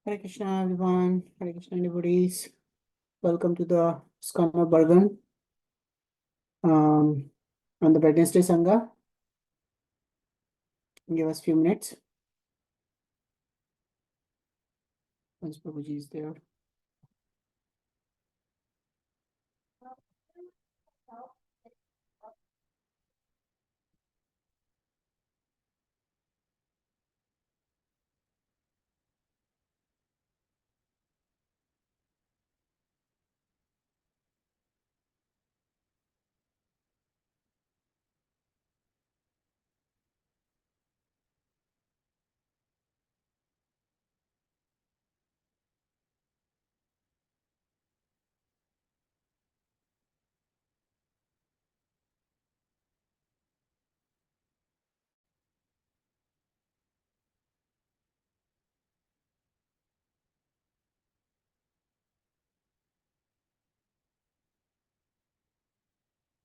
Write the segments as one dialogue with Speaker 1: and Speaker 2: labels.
Speaker 1: Hare Krishna, everyone. Hare Krishna, devotees. Welcome to the Skama Bargan on the Wednesday Sangha. Give us a few minutes. Once Prabhuji is there.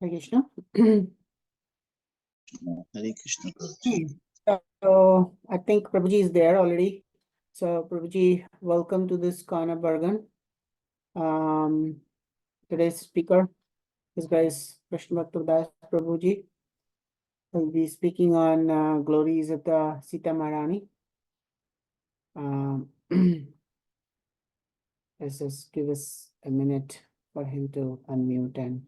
Speaker 1: Hare Krishna.
Speaker 2: Hare Krishna.
Speaker 1: So I think Prabhuji is there already. So Prabhuji, welcome to this Kana Bargan. Today's speaker, this guy is Krishna Bhakta Das Prabhuji. He'll be speaking on glories of the Sita Maharani. Let's just give us a minute for him to unmute and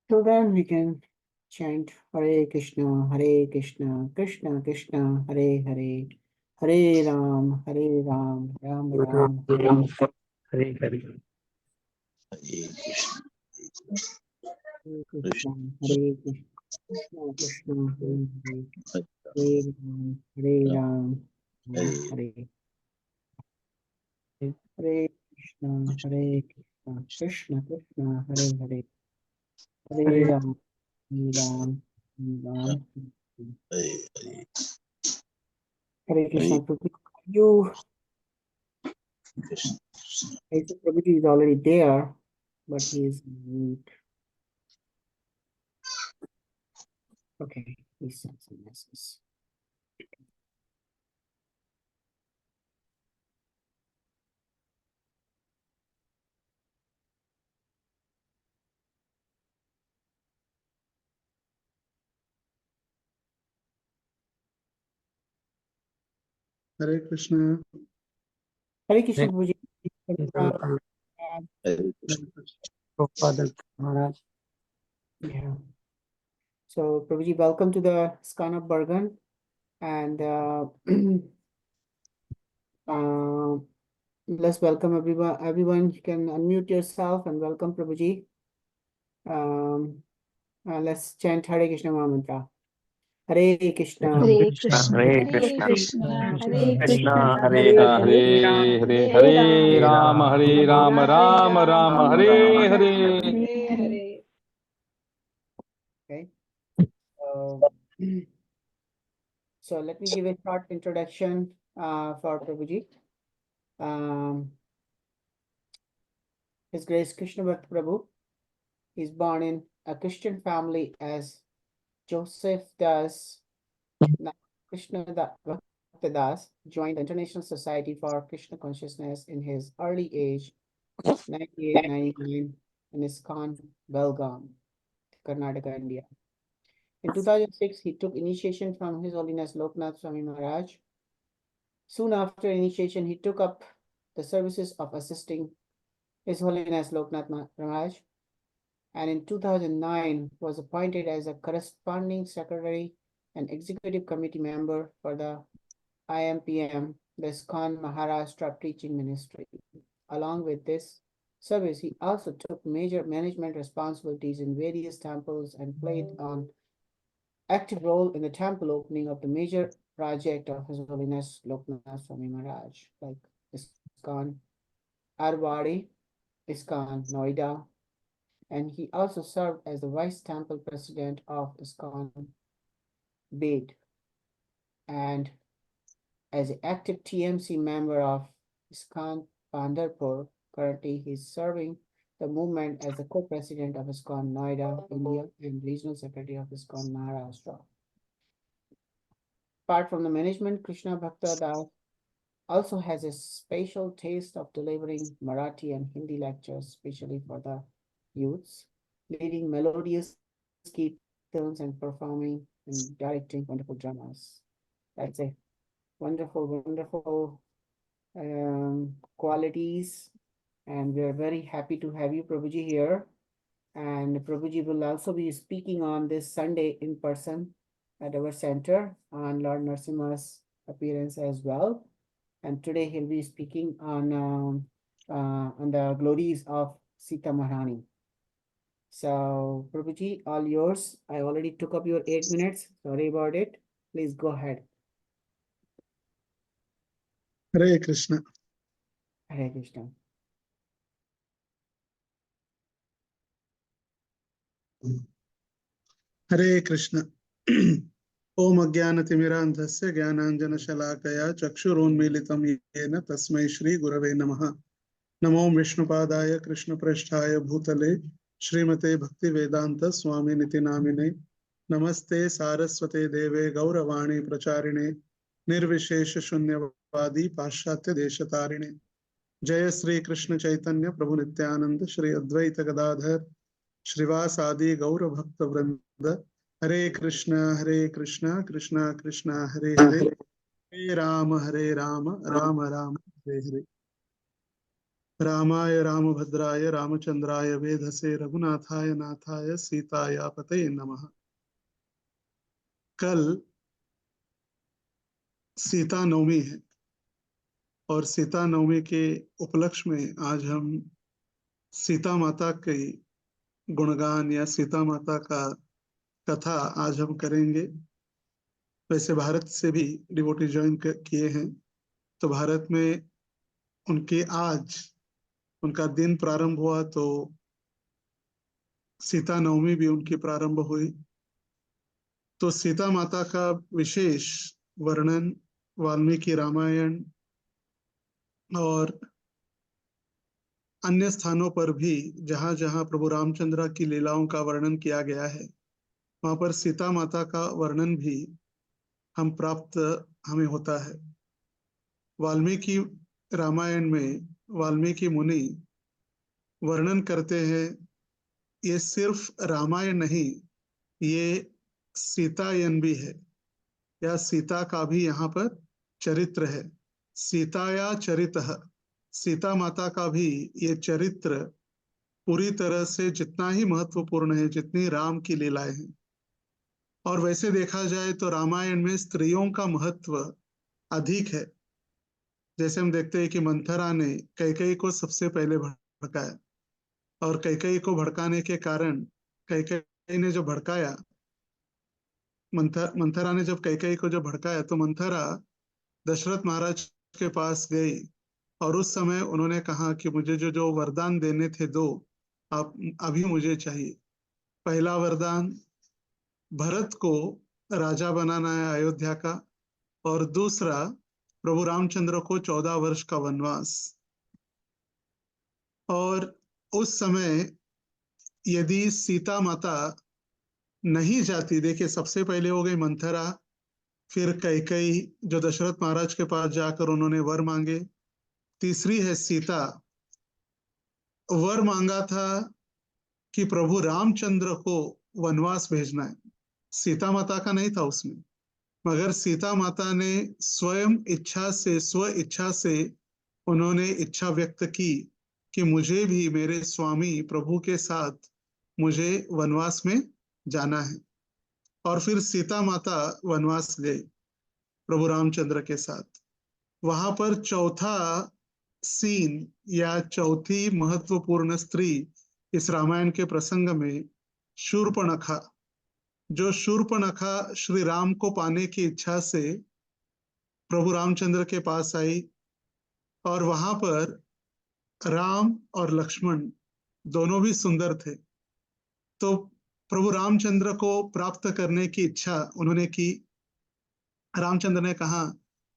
Speaker 1: till then we can chant Hare Krishna, Krishna Krishna, Hare Hare, Hare Ram, Ram Ram,
Speaker 3: Hare Hare.
Speaker 2: Hare Krishna.
Speaker 1: Hare Krishna, Hare Krishna, Krishna Hare Ram, Hare Hare Krishna, Krishna Krishna, Hare Hare, Hare Ram, Ram, Ram.
Speaker 2: Hare
Speaker 1: Hare Krishna, Prabhuji, you,
Speaker 2: Krishna.
Speaker 1: I think Prabhuji is already there, but he is mute. Okay, he sent some messages.
Speaker 4: Hare Krishna.
Speaker 1: Hare Krishna, Prabhuji.
Speaker 2: Hare Krishna.
Speaker 3: Prabhupada Maharaj.
Speaker 1: Yeah. So, Prabhuji, welcome to the Skana Bargan. And let's welcome everyone. Everyone, you can unmute yourself and welcome Prabhuji. Let's chant Hare Krishna Mahamantra. Hare Krishna.
Speaker 5: Hare Krishna,
Speaker 3: Hare
Speaker 5: Hare
Speaker 3: Krishna.
Speaker 5: Krishna, Hare
Speaker 3: Krishna
Speaker 5: Krishna,
Speaker 3: Hare
Speaker 6: Hare
Speaker 3: Hare.
Speaker 6: Hare Hare Ram Hare Ram Ram Ram Hare Hare.
Speaker 5: Hare.
Speaker 1: Okay. So let me give a short introduction for Prabhuji. His Grace Krishna Bhakta Prabhu. He's born in a Christian family as Joseph Das. Krishna Bhakta Das joined the International Society for Krishna Consciousness in his early age, 98-99, in ISKCON, Belgaum, Karnataka, India. In 2006, he took initiation from His Holiness Loknath Swami Maharaj. Soon after initiation, he took up the services of assisting His Holiness Loknath Maharaj, and in 2009 was appointed as a corresponding secretary and executive committee member for the IMPM, the ISKCON Maharashtra Preaching Ministry. Along with this service, he also took major management responsibilities in various temples and played an active role in the temple opening of the major project of His Holiness Loknath Swami Maharaj, like ISKCON Arwadi, ISKCON Noida, and he also served as the vice temple president of ISKCON Bid, and as an active TMC member of ISKCON Pandharpur. Currently, he is serving the movement as the co-president of ISKCON Noida, India, and regional secretary of ISKCON Maharashtra. Apart from the management, Krishna Bhakta Das also has a special taste of delivering Marathi and Hindi lectures, especially for the youths, leading melodious kirtans and performing and directing wonderful dramas. That's a wonderful qualities, and we are very happy to have you, Prabhuji, here. And Prabhuji will also be speaking on this Sunday in person at our center on Lord Narasimha's appearance as well. And today he'll be speaking on the glories of Sita Maharani. So Prabhuji, all yours. I already took up your 8 minutes. Sorry about it. Please go ahead.
Speaker 4: Hare Krishna.
Speaker 1: Hare Krishna.
Speaker 4: Hare Krishna. Om Ajnanatimirandhasya Jnananjanashalakaya Chakshurunmilitam Yena Tasmai Shri Gurave Namaha. Namo Vishnupadaya Krishna Prasthaya Bhutale Srimate Bhakti Vedanta Swami Niti Namine. Namaste Saraswate Deve Gauravani Pracharine Nirvishesha Shunyavadi Paschatya Deshatarine. Jaya Sri Krishna Chaitanya Prabhu Nityananda Shri Advaita Gadadhar Shrivasadi Gaura Bhakta Vrinda. Hare Krishna, Krishna Krishna, Hare Hare, Hare Rama, Rama Rama, Hare Hare. Ramaya Ramabhadraya Ramachandraya Vedhase Raghunathaya Nathaya Sitaya Pataya Namaha. कल सीता नवमी है और सीता नवमी के उपलक्ष्य में आज हम सीता माता के गुणगान या सीता माता का कथा आज हम करेंगे। वैसे भारत से भी डिवोटी ज्वाइन किए हैं, तो भारत में उनके आज उनका दिन प्रारंभ हुआ तो सीता नवमी भी उनकी प्रारंभ हुई। तो सीता माता का विशेष वर्णन वाल्मीकि रामायण और अन्य स्थानों पर भी जहां जहां प्रभु रामचंद्र की लीलाओं का वर्णन किया गया है, वहां पर सीता माता का वर्णन भी हमें होता है। वाल्मीकि रामायण में वाल्मीकि मुनि वर्णन करते हैं, ये सिर्फ रामायण नहीं, ये सीतायन भी है, या सीता का भी यहाँ पर चरित्र है। सीताया चरितः, सीता माता का भी ये चरित्र पूरी तरह से जितना ही महत्वपूर्ण है जितनी राम की लीलाएं हैं। और वैसे देखा जाए तो रामायण में स्त्रियों का महत्व अधिक है। जैसे हम देखते हैं कि मंथरा ने कैकेयी को सबसे पहले भड़काया, और कैकेयी को भड़काने के कारण कैकेयी ने जो भड़काया, मंथरा ने जब कैकेयी को जो भड़काया तो मंथरा दशरथ महाराज के पास गई और उस समय उन्होंने कहा कि मुझे जो वरदान देने थे दो, आप अभी मुझे चाहिए। पहला वरदान भरत को राजा बनाना है अयोध्या का, और दूसरा प्रभु रामचंद्र को 14 वर्ष का वनवास। और उस समय यदि सीता माता नहीं जाती, देखिए सबसे पहले हो गई मंथरा, फिर कैकेयी जो दशरथ महाराज के पास जाकर उन्होंने वर मांगे, तीसरी है सीता। वर मांगा था कि प्रभु रामचंद्र को वनवास भेजना है, सीता माता का नहीं था उसमें, मगर सीता माता ने स्वयं इच्छा से, स्व इच्छा से उन्होंने इच्छा व्यक्त की कि मुझे भी मेरे स्वामी प्रभु के साथ मुझे वनवास में जाना है। और फिर सीता माता वनवास गई प्रभु रामचंद्र के साथ। वहां पर चौथा सीन या चौथी महत्वपूर्ण स्त्री इस रामायण के प्रसंग में शूर्पणखा, जो शूर्पणखा श्री राम को पाने की इच्छा से प्रभु रामचंद्र के पास आई, और वहां पर राम और लक्ष्मण दोनों भी सुंदर थे। तो प्रभु रामचंद्र को प्राप्त करने की इच्छा उन्होंने की। रामचंद्र ने कहा,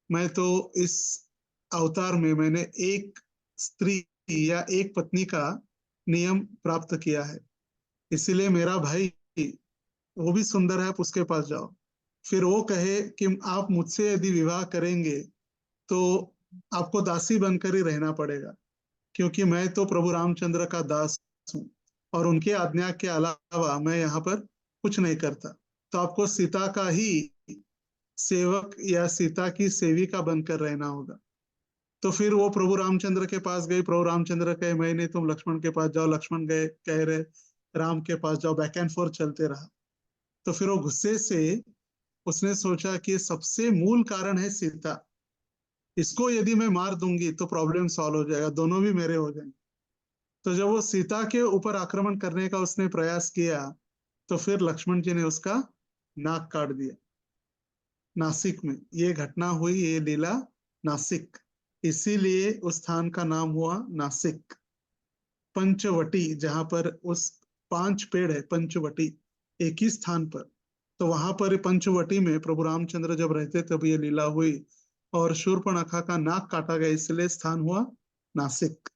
Speaker 4: मैं तो इस अवतार में मैंने एक स्त्री या एक पत्नी का नियम प्राप्त किया है, इसीलिए मेरा भाई वो भी सुंदर है, आप उसके पास जाओ। फिर वो कहे कि आप मुझसे यदि विवाह करेंगे तो आपको दासी बनकर ही रहना पड़ेगा, क्योंकि मैं तो प्रभु रामचंद्र का दास हूँ और उनके आज्ञा के अलावा मैं यहाँ पर कुछ नहीं करता। तो आपको सीता का ही सेवक या सीता की सेविका बनकर रहना होगा। तो फिर वो प्रभु रामचंद्र के पास गई। प्रभु रामचंद्र कहे मैं नहीं, तुम लक्ष्मण के पास जाओ। लक्ष्मण गए, कह रहे राम के पास जाओ। बैक एंड फोर्थ चलते रहा। तो फिर वो गुस्से से उसने सोचा कि सबसे मूल कारण है सीता, इसको यदि मैं मार दूंगी तो प्रॉब्लम सॉल्व हो जाएगा, दोनों भी मेरे हो जाएंगे। तो जब वो सीता के ऊपर आक्रमण करने का उसने प्रयास किया तो फिर लक्ष्मण जी ने उसका नाक काट दिया। नासिक में ये घटना हुई, ये लीला नासिक, इसीलिए उस स्थान का नाम हुआ नासिक। पंचवटी, जहां पर उस 5 पेड़ है, पंचवटी एक ही स्थान पर, तो वहां पर पंचवटी में प्रभु रामचंद्र जब रहते तब ये लीला हुई और शूर्पणखा का नाक काटा गया, इसलिए स्थान हुआ नासिक।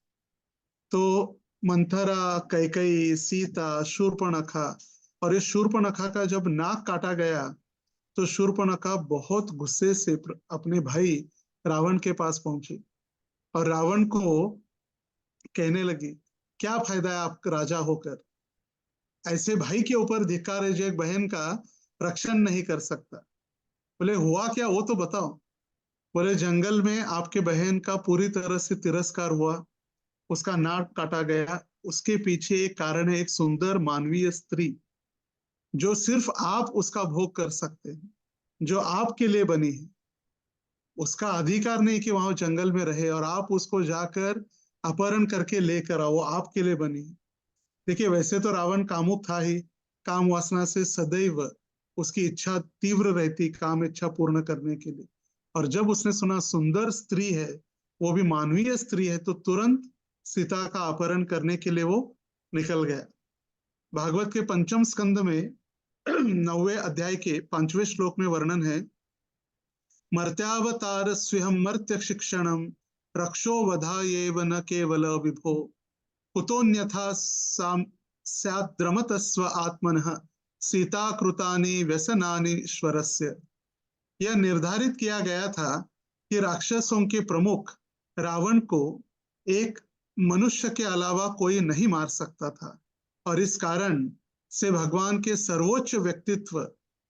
Speaker 4: तो मंथरा, कैकई, सीता, शूर्पणखा, और इस शूर्पणखा का जब नाक काटा गया तो शूर्पणखा बहुत गुस्से से अपने भाई रावण के पास पहुंची और रावण को कहने लगी, क्या फायदा है आप राजा होकर, ऐसे भाई के ऊपर धिक्कार है जो एक बहन का रक्षण नहीं कर सकता। बोले हुआ क्या वो तो बताओ। बोले जंगल में आपके बहन का पूरी तरह से तिरस्कार हुआ, उसका नाक काटा गया। उसके पीछे एक कारण है, एक सुंदर मानवीय स्त्री जो सिर्फ आप उसका भोग कर सकते हैं, जो आपके लिए बनी है। उसका अधिकार नहीं कि वहां जंगल में रहे और आप उसको जाकर अपहरण करके लेकर आओ, वो आपके लिए बनी है। देखिए वैसे तो रावण कामुक था ही, काम वासना से सदैव उसकी इच्छा तीव्र रहती काम इच्छा पूर्ण करने के लिए। और जब उसने सुना सुंदर स्त्री है, वो भी मानवीय स्त्री है, तो तुरंत सीता का अपहरण करने के लिए वो निकल गया। भागवत के 5वें स्कंद में 9वें अध्याय के 5वें श्लोक में वर्णन है, मर्त्यावतार स्वेहम मर्त्य शिक्षणम रक्षो वधायेव न केवल विभो कुतोन्यथा स्याद्रमतस्व आत्मनः सीता कृतानि व्यसनानि ईश्वरस्य। यह निर्धारित किया गया था कि राक्षसों के प्रमुख रावण को एक मनुष्य के अलावा कोई नहीं मार सकता था, और इस कारण से भगवान के सर्वोच्च व्यक्तित्व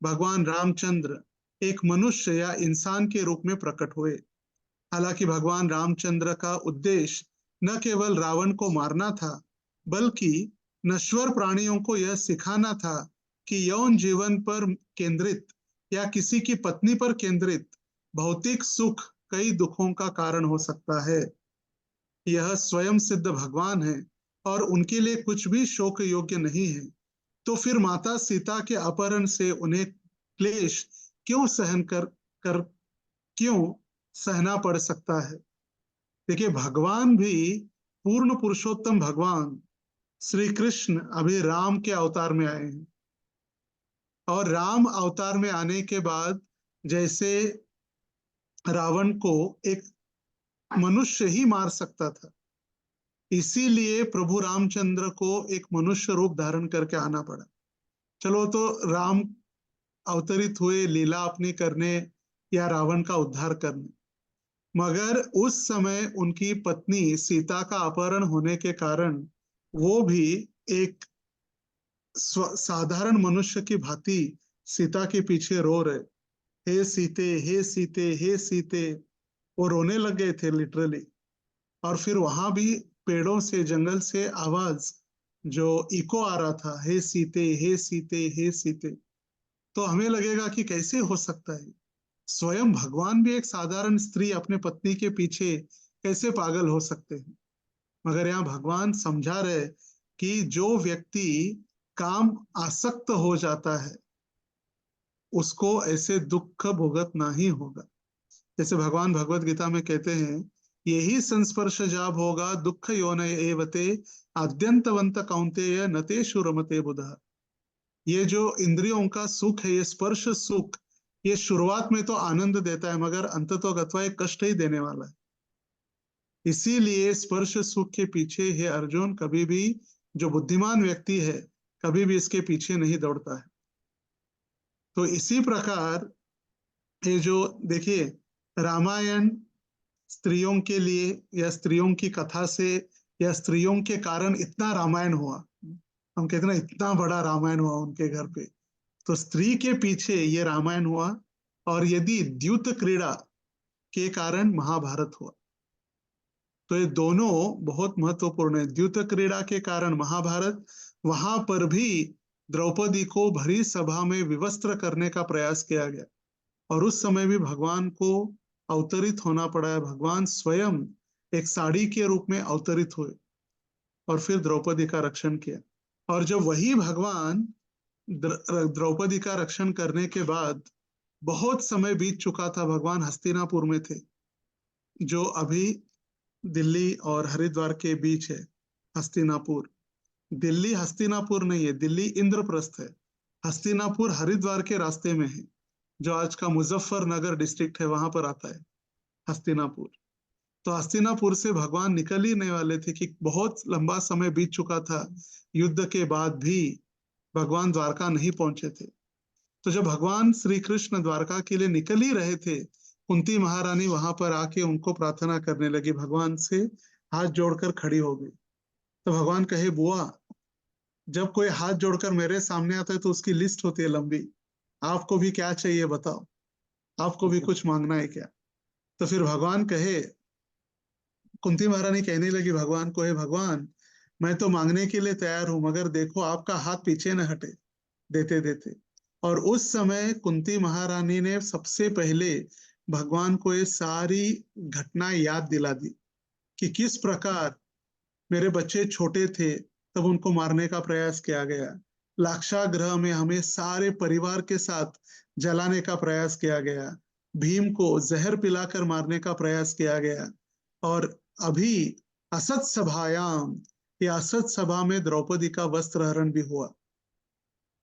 Speaker 4: भगवान रामचंद्र एक मनुष्य या इंसान के रूप में प्रकट हुए। हालांकि भगवान रामचंद्र का उद्देश्य न केवल रावण को मारना था, बल्कि नश्वर प्राणियों को यह सिखाना था कि यौन जीवन पर केंद्रित या किसी की पत्नी पर केंद्रित भौतिक सुख कई दुखों का कारण हो सकता है। यह स्वयं सिद्ध भगवान है और उनके लिए कुछ भी शोक योग्य नहीं है। तो फिर माता सीता के अपहरण से उन्हें क्लेश क्यों सहन कर क्यों सहना पड़ सकता है। देखिए भगवान भी, पूर्ण पुरुषोत्तम भगवान श्री कृष्ण अभी राम के अवतार में आए हैं, और राम अवतार में आने के बाद जैसे रावण को एक मनुष्य ही मार सकता था, इसीलिए प्रभु रामचंद्र को एक मनुष्य रूप धारण करके आना पड़ा। चलो तो राम अवतरित हुए लीला अपनी करने या रावण का उद्धार करने, मगर उस समय उनकी पत्नी सीता का अपहरण होने के कारण वो भी एक साधारण मनुष्य की भांति सीता के पीछे रो रहे, हे सीते, हे सीते, हे सीते। वो रोने लग गए थे लिटरली। और फिर वहां भी पेड़ों से, जंगल से आवाज जो इको आ रहा था, हे सीते, हे सीते, हे सीते। तो हमें लगेगा कि कैसे हो सकता है, स्वयं भगवान भी एक साधारण स्त्री अपने पत्नी के पीछे कैसे पागल हो सकते हैं। मगर यहाँ भगवान समझा रहे कि जो व्यक्ति काम आसक्त हो जाता है उसको ऐसे दुख भुगतना ही होगा। जैसे भगवान भगवत गीता में कहते हैं, यही संस्पर्श जाब होगा दुख योन एवते आद्यंतवंत कौंतेय नतेषु रमते बुधः। ये जो इंद्रियों का सुख है, ये स्पर्श सुख, ये शुरुआत में तो आनंद देता है, मगर अंततोगत्वा एक कष्ट ही देने वाला है। इसीलिए स्पर्श सुख के पीछे हे अर्जुन कभी भी जो बुद्धिमान व्यक्ति है कभी भी इसके पीछे नहीं दौड़ता है। तो इसी प्रकार ये जो देखिए रामायण स्त्रियों के लिए या स्त्रियों की कथा से या स्त्रियों के कारण इतना रामायण हुआ, हम कहते ना इतना बड़ा रामायण हुआ उनके घर पे, तो स्त्री के पीछे ये रामायण हुआ। और यदि द्यूत क्रीड़ा के कारण महाभारत हुआ, तो ये दोनों बहुत महत्वपूर्ण है। द्यूत क्रीड़ा के कारण महाभारत, वहां पर भी द्रौपदी को भरी सभा में विवस्त्र करने का प्रयास किया गया और उस समय भी भगवान को अवतरित होना पड़ा है। भगवान स्वयं एक साड़ी के रूप में अवतरित हुए और फिर द्रौपदी का रक्षण किया। और जब वही भगवान द्रौपदी का रक्षण करने के बाद बहुत समय बीत चुका था, भगवान हस्तिनापुर में थे, जो अभी दिल्ली और हरिद्वार के बीच है। हस्तिनापुर, दिल्ली हस्तिनापुर नहीं है, दिल्ली इंद्रप्रस्थ है, हस्तिनापुर हरिद्वार के रास्ते में है, जो आज का मुजफ्फरनगर डिस्ट्रिक्ट है, वहां पर आता है हस्तिनापुर। तो हस्तिनापुर से भगवान निकल ही नहीं वाले थे कि बहुत लंबा समय बीत चुका था, युद्ध के बाद भी भगवान द्वारका नहीं पहुंचे थे। तो जब भगवान श्री कृष्ण द्वारका के लिए निकल ही रहे थे, कुंती महारानी वहां पर आके उनको प्रार्थना करने लगी, भगवान से हाथ जोड़कर खड़ी हो गई। तो भगवान कहे, बुआ, जब कोई हाथ जोड़कर मेरे सामने आता है तो उसकी लिस्ट होती है लंबी, आपको भी क्या चाहिए बताओ, आपको भी कुछ मांगना है क्या? तो फिर भगवान कहे, कुंती महारानी कहने लगी भगवान को, हे भगवान, मैं तो मांगने के लिए तैयार हूं, मगर देखो आपका हाथ पीछे न हटे देते देते। और उस समय कुंती महारानी ने सबसे पहले भगवान को ये सारी घटना याद दिला दी कि किस प्रकार मेरे बच्चे छोटे थे तब उनको मारने का प्रयास किया गया, लाक्षागृह में हमें सारे परिवार के साथ जलाने का प्रयास किया गया, भीम को जहर पिलाकर मारने का प्रयास किया गया, और अभी असत सभायाम, या असत सभा में द्रौपदी का वस्त्र हरण भी हुआ।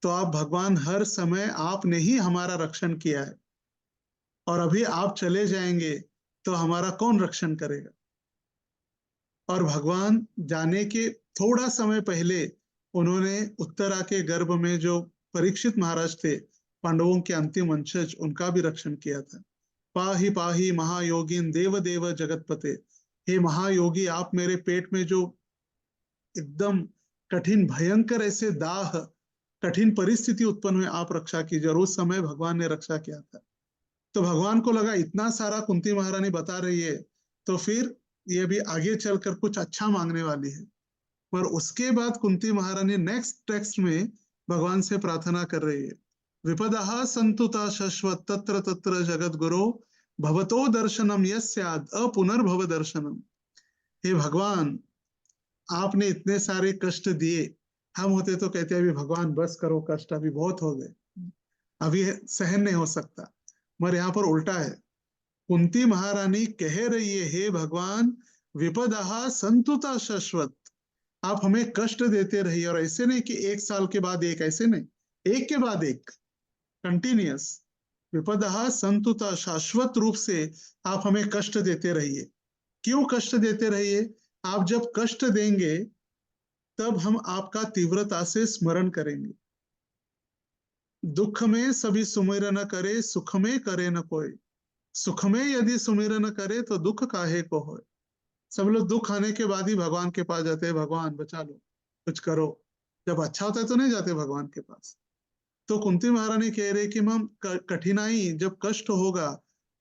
Speaker 4: तो आप भगवान, हर समय आपने ही हमारा रक्षण किया है, और अभी आप चले जाएंगे तो हमारा कौन रक्षण करेगा? और भगवान जाने के थोड़ा समय पहले उन्होंने उत्तरा के गर्भ में जो परीक्षित महाराज थे, पांडवों के अंतिम वंशज, उनका भी रक्षण किया था। पाहि पाहि महायोगिन देव देव जगतपते, हे महायोगी, आप मेरे पेट में जो एकदम कठिन भयंकर ऐसे दाह, कठिन परिस्थिति उत्पन्न हुई, आप रक्षा कीजिए। और उस समय भगवान ने रक्षा किया था। तो भगवान को लगा इतना सारा कुंती महारानी बता रही है, तो फिर ये भी आगे चलकर कुछ अच्छा मांगने वाली है। पर उसके बाद कुंती महारानी नेक्स्ट टेक्स्ट में भगवान से प्रार्थना कर रही है, विपदः संतुता शश्वत तत्र तत्र जगत गुरो भवतो दर्शनम यस्याद अपुनर्भव दर्शनम। हे भगवान, आपने इतने सारे कष्ट दिए, हम होते तो कहते अभी भगवान बस करो, कष्ट अभी बहुत हो गए, अभी सहन नहीं हो सकता। मगर यहाँ पर उल्टा है, कुंती महारानी कह रही है, हे भगवान, विपदः संतुता शश्वत, आप हमें कष्ट देते रहिए। और ऐसे नहीं कि एक साल के बाद एक, ऐसे नहीं, एक के बाद एक, कंटिन्यूअस। विपदः संतुता, शाश्वत रूप से आप हमें कष्ट देते रहिए। क्यों कष्ट देते रहिए? आप जब कष्ट देंगे तब हम आपका तीव्रता से स्मरण करेंगे। दुख में सभी सुमिरन करे, सुख में करे न कोई, सुख में यदि सुमिरन करे तो दुख काहे को होए। सब लोग दुख आने के बाद ही भगवान के पास जाते हैं, भगवान बचा लो, कुछ करो। जब अच्छा होता है तो नहीं जाते भगवान के पास। तो कुंती महारानी कह रही कि हम कठिनाई, जब कष्ट होगा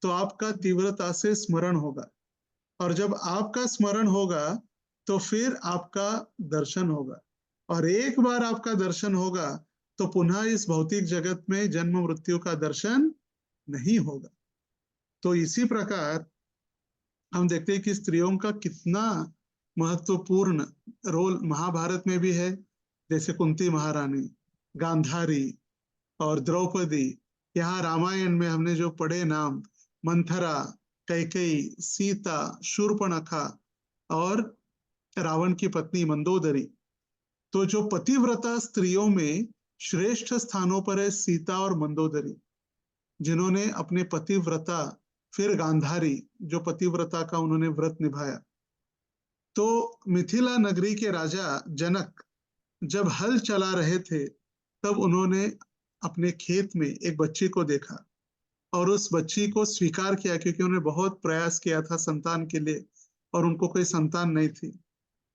Speaker 4: तो आपका तीव्रता से स्मरण होगा, और जब आपका स्मरण होगा तो फिर आपका दर्शन होगा, और एक बार आपका दर्शन होगा तो पुनः इस भौतिक जगत में जन्म मृत्यु का दर्शन नहीं होगा। तो इसी प्रकार हम देखते हैं कि स्त्रियों का कितना महत्वपूर्ण रोल महाभारत में भी है। जैसे कुंती महारानी, गांधारी और द्रौपदी, यहाँ रामायण में हमने जो पढ़े नाम, मंथरा, कैकेयी, सीता, शूर्पणखा और रावण की पत्नी मंदोदरी। तो जो पतिव्रता स्त्रियों में श्रेष्ठ स्थानों पर है सीता और मंदोदरी, जिन्होंने अपने पतिव्रता, फिर गांधारी जो पतिव्रता का उन्होंने व्रत निभाया, तो मिथिला नगरी के राजा जनक जब हल चला रहे थे, तब उन्होंने अपने खेत में एक बच्ची को देखा और उस बच्ची को स्वीकार किया, क्योंकि उन्होंने बहुत प्रयास किया था संतान के लिए और उनको कोई संतान नहीं थी।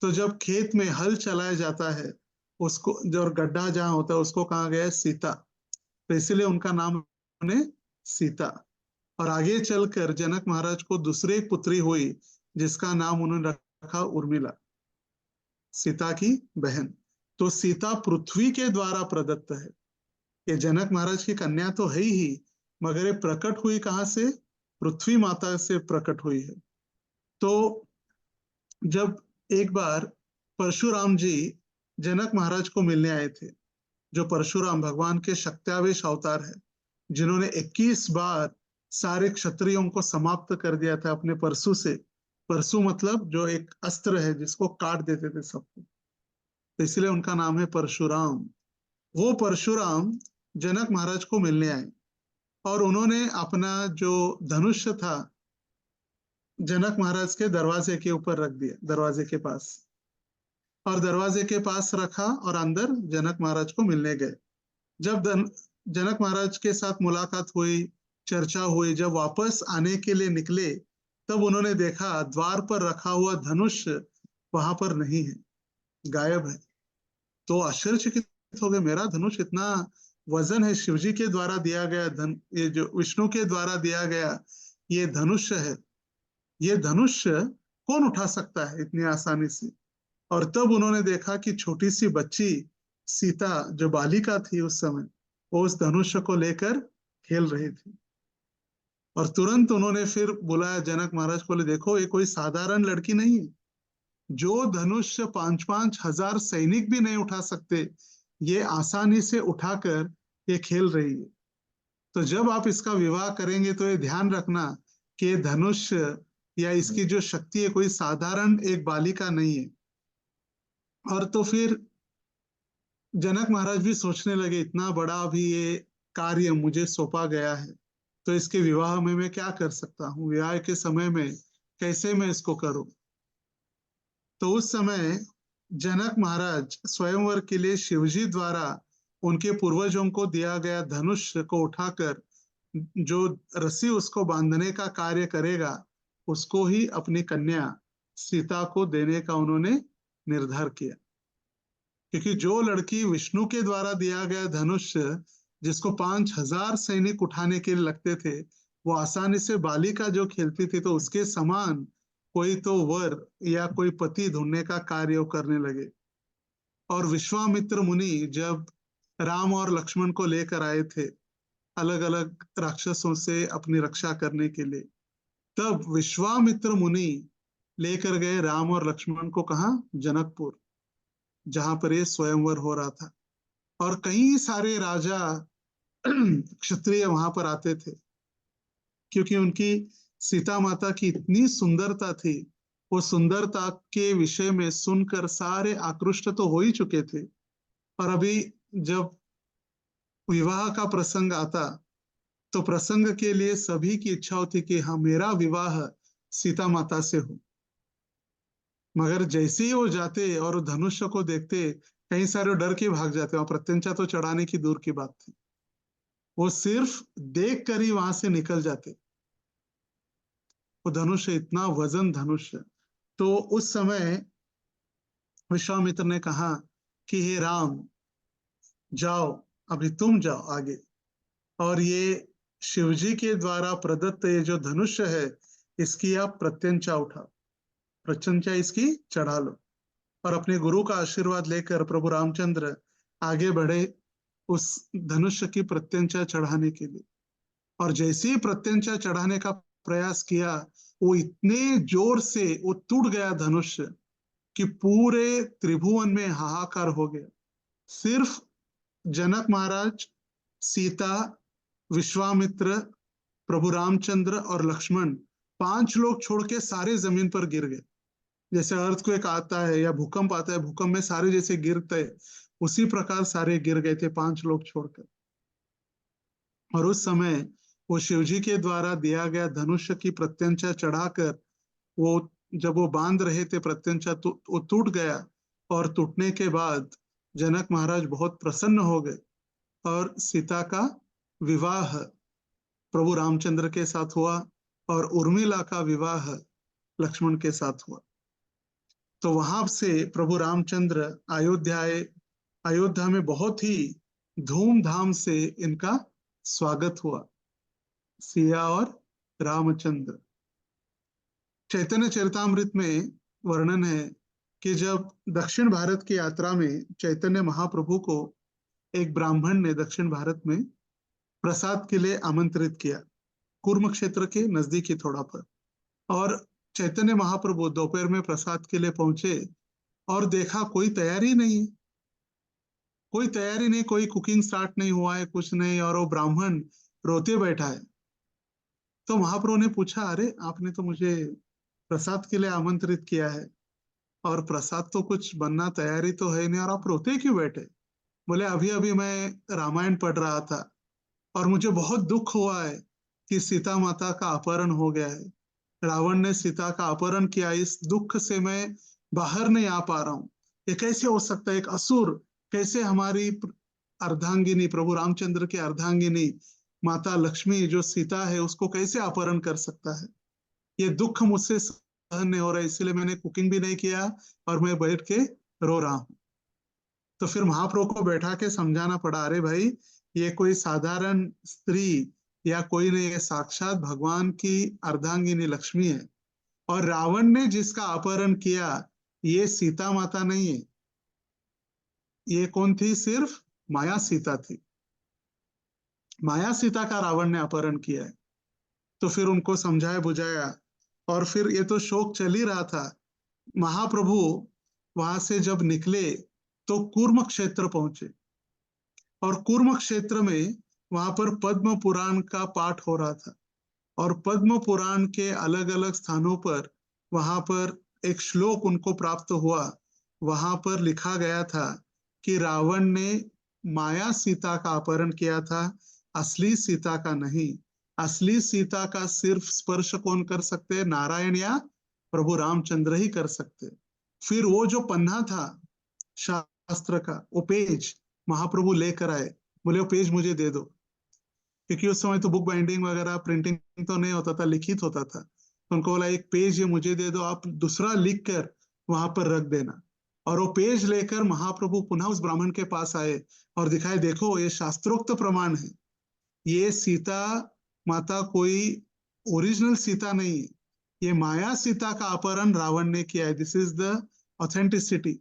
Speaker 4: तो जब खेत में हल चलाया जाता है, उसको जो गड्ढा जहाँ होता है उसको कहा गया है सीता, तो इसलिए उनका नाम उन्हें सीता। और आगे चलकर जनक महाराज को दूसरी एक पुत्री हुई जिसका नाम उन्होंने रखा उर्मिला, सीता की बहन। तो सीता पृथ्वी के द्वारा प्रदत्त है। ये जनक महाराज की कन्या तो है ही, मगर ये प्रकट हुई कहाँ से? पृथ्वी माता से प्रकट हुई है। तो जब एक बार परशुराम जी जनक महाराज को मिलने आए थे, जो परशुराम भगवान के शक्त्यावेश अवतार है, जिन्होंने 21 बार सारे क्षत्रियों को समाप्त कर दिया था अपने परशु से। परशु मतलब जो एक अस्त्र है जिसको काट देते थे सबको, तो इसलिए उनका नाम है परशुराम। वो परशुराम जनक महाराज को मिलने आए और उन्होंने अपना जो धनुष था जनक महाराज के दरवाजे के ऊपर रख दिया, दरवाजे के पास, और दरवाजे के पास रखा और अंदर जनक महाराज को मिलने गए। जब जनक महाराज के साथ मुलाकात हुई, चर्चा हुई, जब वापस आने के लिए निकले, तब उन्होंने देखा द्वार पर रखा हुआ धनुष वहां पर नहीं है, गायब है। तो आश्चर्यचकित हो गए, मेरा धनुष इतना वजन है, शिवजी के द्वारा दिया गया ये जो विष्णु के द्वारा दिया गया ये धनुष है, ये धनुष कौन उठा सकता है इतनी आसानी से? और तब उन्होंने देखा कि छोटी सी बच्ची सीता, जो बालिका थी उस समय, वो उस धनुष को लेकर खेल रही थी। और तुरंत उन्होंने फिर बुलाया जनक महाराज को, देखो ये कोई साधारण लड़की नहीं है, जो धनुष 5-5 हजार सैनिक भी नहीं उठा सकते, ये आसानी से उठाकर ये खेल रही है। तो जब आप इसका विवाह करेंगे तो ये ध्यान रखना कि धनुष या इसकी जो शक्ति है कोई साधारण एक बालिका नहीं है। और तो फिर जनक महाराज भी सोचने लगे, इतना बड़ा भी ये कार्य मुझे सौंपा गया है, तो इसके विवाह में मैं क्या कर सकता हूँ, विवाह के समय में कैसे मैं इसको करूं? तो उस समय जनक महाराज स्वयंवर के लिए शिवजी द्वारा उनके पूर्वजों को दिया गया धनुष को उठाकर जो रस्सी उसको बांधने का कार्य करेगा, उसको ही अपनी कन्या सीता को देने का उन्होंने निर्धार किया। क्योंकि जो लड़की विष्णु के द्वारा दिया गया धनुष जिसको 5000 सैनिक उठाने के लिए लगते थे, वो आसानी से बालिका जो खेलती थी, तो उसके समान कोई तो वर या कोई पति ढूंढने का कार्य करने लगे। और विश्वामित्र मुनि जब राम और लक्ष्मण को लेकर आए थे अलग अलग राक्षसों से अपनी रक्षा करने के लिए, तब विश्वामित्र मुनि लेकर गए राम और लक्ष्मण को कहा? जनकपुर, जहां पर ये स्वयंवर हो रहा था। और कई सारे राजा क्षत्रिय वहां पर आते थे, क्योंकि उनकी सीता माता की इतनी सुंदरता थी, वो सुंदरता के विषय में सुनकर सारे आकृष्ट तो हो ही चुके थे। और अभी जब विवाह का प्रसंग आता, तो प्रसंग के लिए सभी की इच्छा होती कि हाँ, मेरा विवाह सीता माता से हो। मगर जैसे ही वो जाते और धनुष को देखते, कई सारे डर के भाग जाते, वहां प्रत्यंचा तो चढ़ाने की दूर की बात थी, वो सिर्फ देख कर ही वहां से निकल जाते। वो धनुष इतना वजन धनुष। तो उस समय विश्वामित्र ने कहा कि हे राम, जाओ, अभी तुम जाओ आगे, और ये शिवजी के द्वारा प्रदत्त ये जो धनुष है, इसकी आप प्रत्यंचा उठाओ, प्रत्यंचा इसकी चढ़ा लो, और अपने गुरु का आशीर्वाद लेकर प्रभु रामचंद्र आगे बढ़े उस धनुष की प्रत्यंचा चढ़ाने के लिए। और जैसे ही प्रत्यंचा चढ़ाने का प्रयास किया, वो इतने जोर से वो टूट गया धनुष कि पूरे त्रिभुवन में हाहाकार हो गया। सिर्फ जनक महाराज, सीता, विश्वामित्र, प्रभु रामचंद्र और लक्ष्मण, 5 लोग छोड़ के सारे जमीन पर गिर गए। जैसे अर्थक्वेक आता है या भूकंप आता है, भूकंप में सारे जैसे गिरते हैं, उसी प्रकार सारे गिर गए थे 5 लोग छोड़कर। और उस समय वो शिवजी के द्वारा दिया गया धनुष की प्रत्यंचा चढ़ाकर वो जब वो बांध रहे थे प्रत्यंचा तो वो टूट गया, और टूटने के बाद जनक महाराज बहुत प्रसन्न हो गए और सीता का विवाह प्रभु रामचंद्र के साथ हुआ और उर्मिला का विवाह लक्ष्मण के साथ हुआ। तो वहां से प्रभु रामचंद्र अयोध्या आए। अयोध्या में बहुत ही धूमधाम से इनका स्वागत हुआ, सिया और रामचंद्र। चैतन्य चरितामृत में वर्णन है कि जब दक्षिण भारत की यात्रा में चैतन्य महाप्रभु को एक ब्राह्मण ने दक्षिण भारत में प्रसाद के लिए आमंत्रित किया, कुर्म क्षेत्र के नजदीक ही थोड़ा पर, और चैतन्य महाप्रभु दोपहर में प्रसाद के लिए पहुंचे और देखा कोई तैयारी नहीं, कोई तैयारी नहीं, कोई कुकिंग स्टार्ट नहीं हुआ है, कुछ नहीं, और वो ब्राह्मण रोते बैठा है। तो महाप्रभु ने पूछा, अरे आपने तो मुझे प्रसाद के लिए आमंत्रित किया है और प्रसाद तो कुछ बनना तैयारी तो है नहीं, और आप रोते क्यों बैठे? बोले, अभी अभी मैं रामायण पढ़ रहा था और मुझे बहुत दुख हुआ है कि सीता माता का अपहरण हो गया है, रावण ने सीता का अपहरण किया, इस दुख से मैं बाहर नहीं आ पा रहा हूँ। ये कैसे हो सकता है? एक असुर कैसे हमारी अर्धांगिनी, प्रभु रामचंद्र की अर्धांगिनी माता लक्ष्मी जो सीता है उसको कैसे अपहरण कर सकता है? ये दुख मुझसे सहन नहीं हो रहा है, इसलिए मैंने कुकिंग भी नहीं किया और मैं बैठ के रो रहा हूँ। तो फिर महाप्रभु को बैठा के समझाना पड़ा, अरे भाई ये कोई साधारण स्त्री या कोई नहीं, ये साक्षात भगवान की अर्धांगिनी लक्ष्मी है, और रावण ने जिसका अपहरण किया ये सीता माता नहीं है, ये कौन थी? सिर्फ माया सीता थी। माया सीता का रावण ने अपहरण किया है। तो फिर उनको समझाया बुझाया, और फिर ये तो शोक चल ही रहा था। महाप्रभु वहां से जब निकले तो कूर्म क्षेत्र पहुंचे, और कूर्म क्षेत्र में वहां पर पद्म पुराण का पाठ हो रहा था, और पद्म पुराण के अलग अलग स्थानों पर वहां पर एक श्लोक उनको प्राप्त हुआ। वहां पर लिखा गया था कि रावण ने माया सीता का अपहरण किया था, असली सीता का नहीं। असली सीता का सिर्फ स्पर्श कौन कर सकते हैं? नारायण या प्रभु रामचंद्र ही कर सकते। फिर वो जो पन्ना था शास्त्र का, वो पेज महाप्रभु लेकर आए, बोले वो पेज मुझे दे दो, क्योंकि उस समय तो बुक बाइंडिंग वगैरह प्रिंटिंग तो नहीं होता था, लिखित होता था। तो उनको बोला एक पेज ये मुझे दे दो, आप दूसरा लिख कर वहां पर रख देना। और वो पेज लेकर महाप्रभु पुनः उस ब्राह्मण के पास आए और दिखाए, देखो ये शास्त्रोक्त प्रमाण है, ये सीता माता कोई ओरिजिनल सीता नहीं है, ये माया सीता का अपहरण रावण ने किया है, दिस इज द ऑथेंटिसिटी।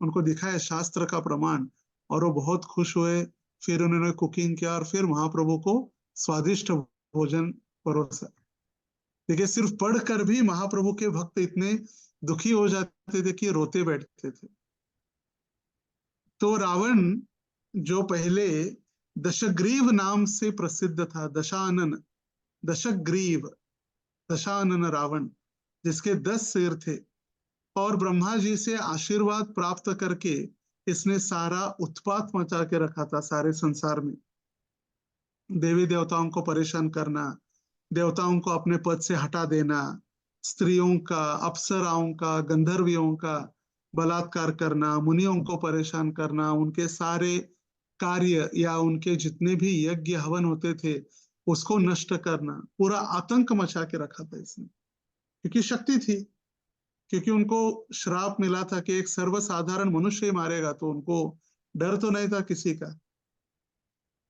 Speaker 4: उनको दिखाया शास्त्र का प्रमाण, और वो बहुत खुश हुए। फिर उन्होंने कुकिंग किया और फिर महाप्रभु को स्वादिष्ट भोजन परोसा। देखिए, सिर्फ पढ़कर भी महाप्रभु के भक्त इतने दुखी हो जाते थे कि रोते बैठते थे। तो रावण जो पहले दशग्रीव नाम से प्रसिद्ध था, दशानन, दशग्रीव, दशानन रावण, जिसके 10 सिर थे, और ब्रह्मा जी से आशीर्वाद प्राप्त करके इसने सारा उत्पात मचा के रखा था सारे संसार में। देवी देवताओं को परेशान करना, देवताओं को अपने पद से हटा देना, स्त्रियों का, अप्सराओं का, गंधर्वियों का बलात्कार करना, मुनियों को परेशान करना, उनके सारे कार्य या उनके जितने भी यज्ञ हवन होते थे उसको नष्ट करना, पूरा आतंक मचा के रखा था इसने, क्योंकि शक्ति थी, क्योंकि उनको श्राप मिला था कि एक सर्वसाधारण मनुष्य ही मारेगा, तो उनको डर तो नहीं था किसी का।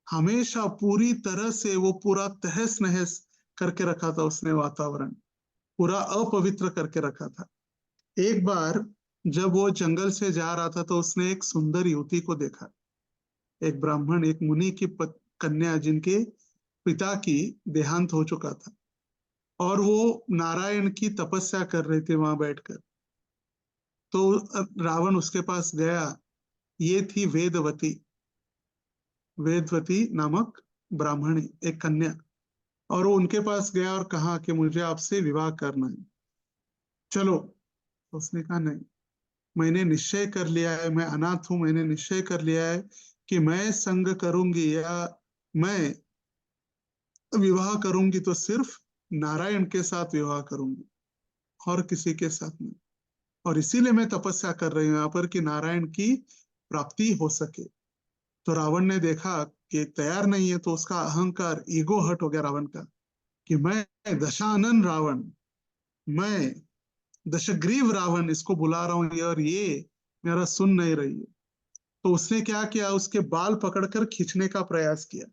Speaker 4: हमेशा पूरी तरह से वो पूरा तहस नहस करके रखा था उसने, वातावरण पूरा अपवित्र करके रखा था। एक बार जब वो जंगल से जा रहा था तो उसने एक सुंदर युवती को देखा, एक ब्राह्मण, एक मुनि की कन्या, जिनके पिता की देहांत हो चुका था, और वो नारायण की तपस्या कर रहे थे वहां बैठकर। तो रावण उसके पास गया, ये थी वेदवती, वेदवती नामक ब्राह्मणी, एक कन्या, और वो उनके पास गया और कहा कि मुझे आपसे विवाह करना है, चलो। तो उसने कहा नहीं, मैंने निश्चय कर लिया है, मैं अनाथ हूं, मैंने निश्चय कर लिया है कि मैं संग करूंगी या मैं विवाह करूंगी तो सिर्फ नारायण के साथ विवाह करूंगी। और किसी के साथ नहीं, और इसीलिए मैं तपस्या कर रही हूँ यहाँ पर कि नारायण की प्राप्ति हो सके। तो रावण ने देखा कि तैयार नहीं है, तो उसका अहंकार, ईगो हर्ट हो गया रावण का, कि मैं दशानन रावण, मैं दशग्रीव रावण इसको बुला रहा हूँ और ये मेरा सुन नहीं रही है। तो उसने क्या किया, उसके बाल पकड़कर खींचने का प्रयास किया।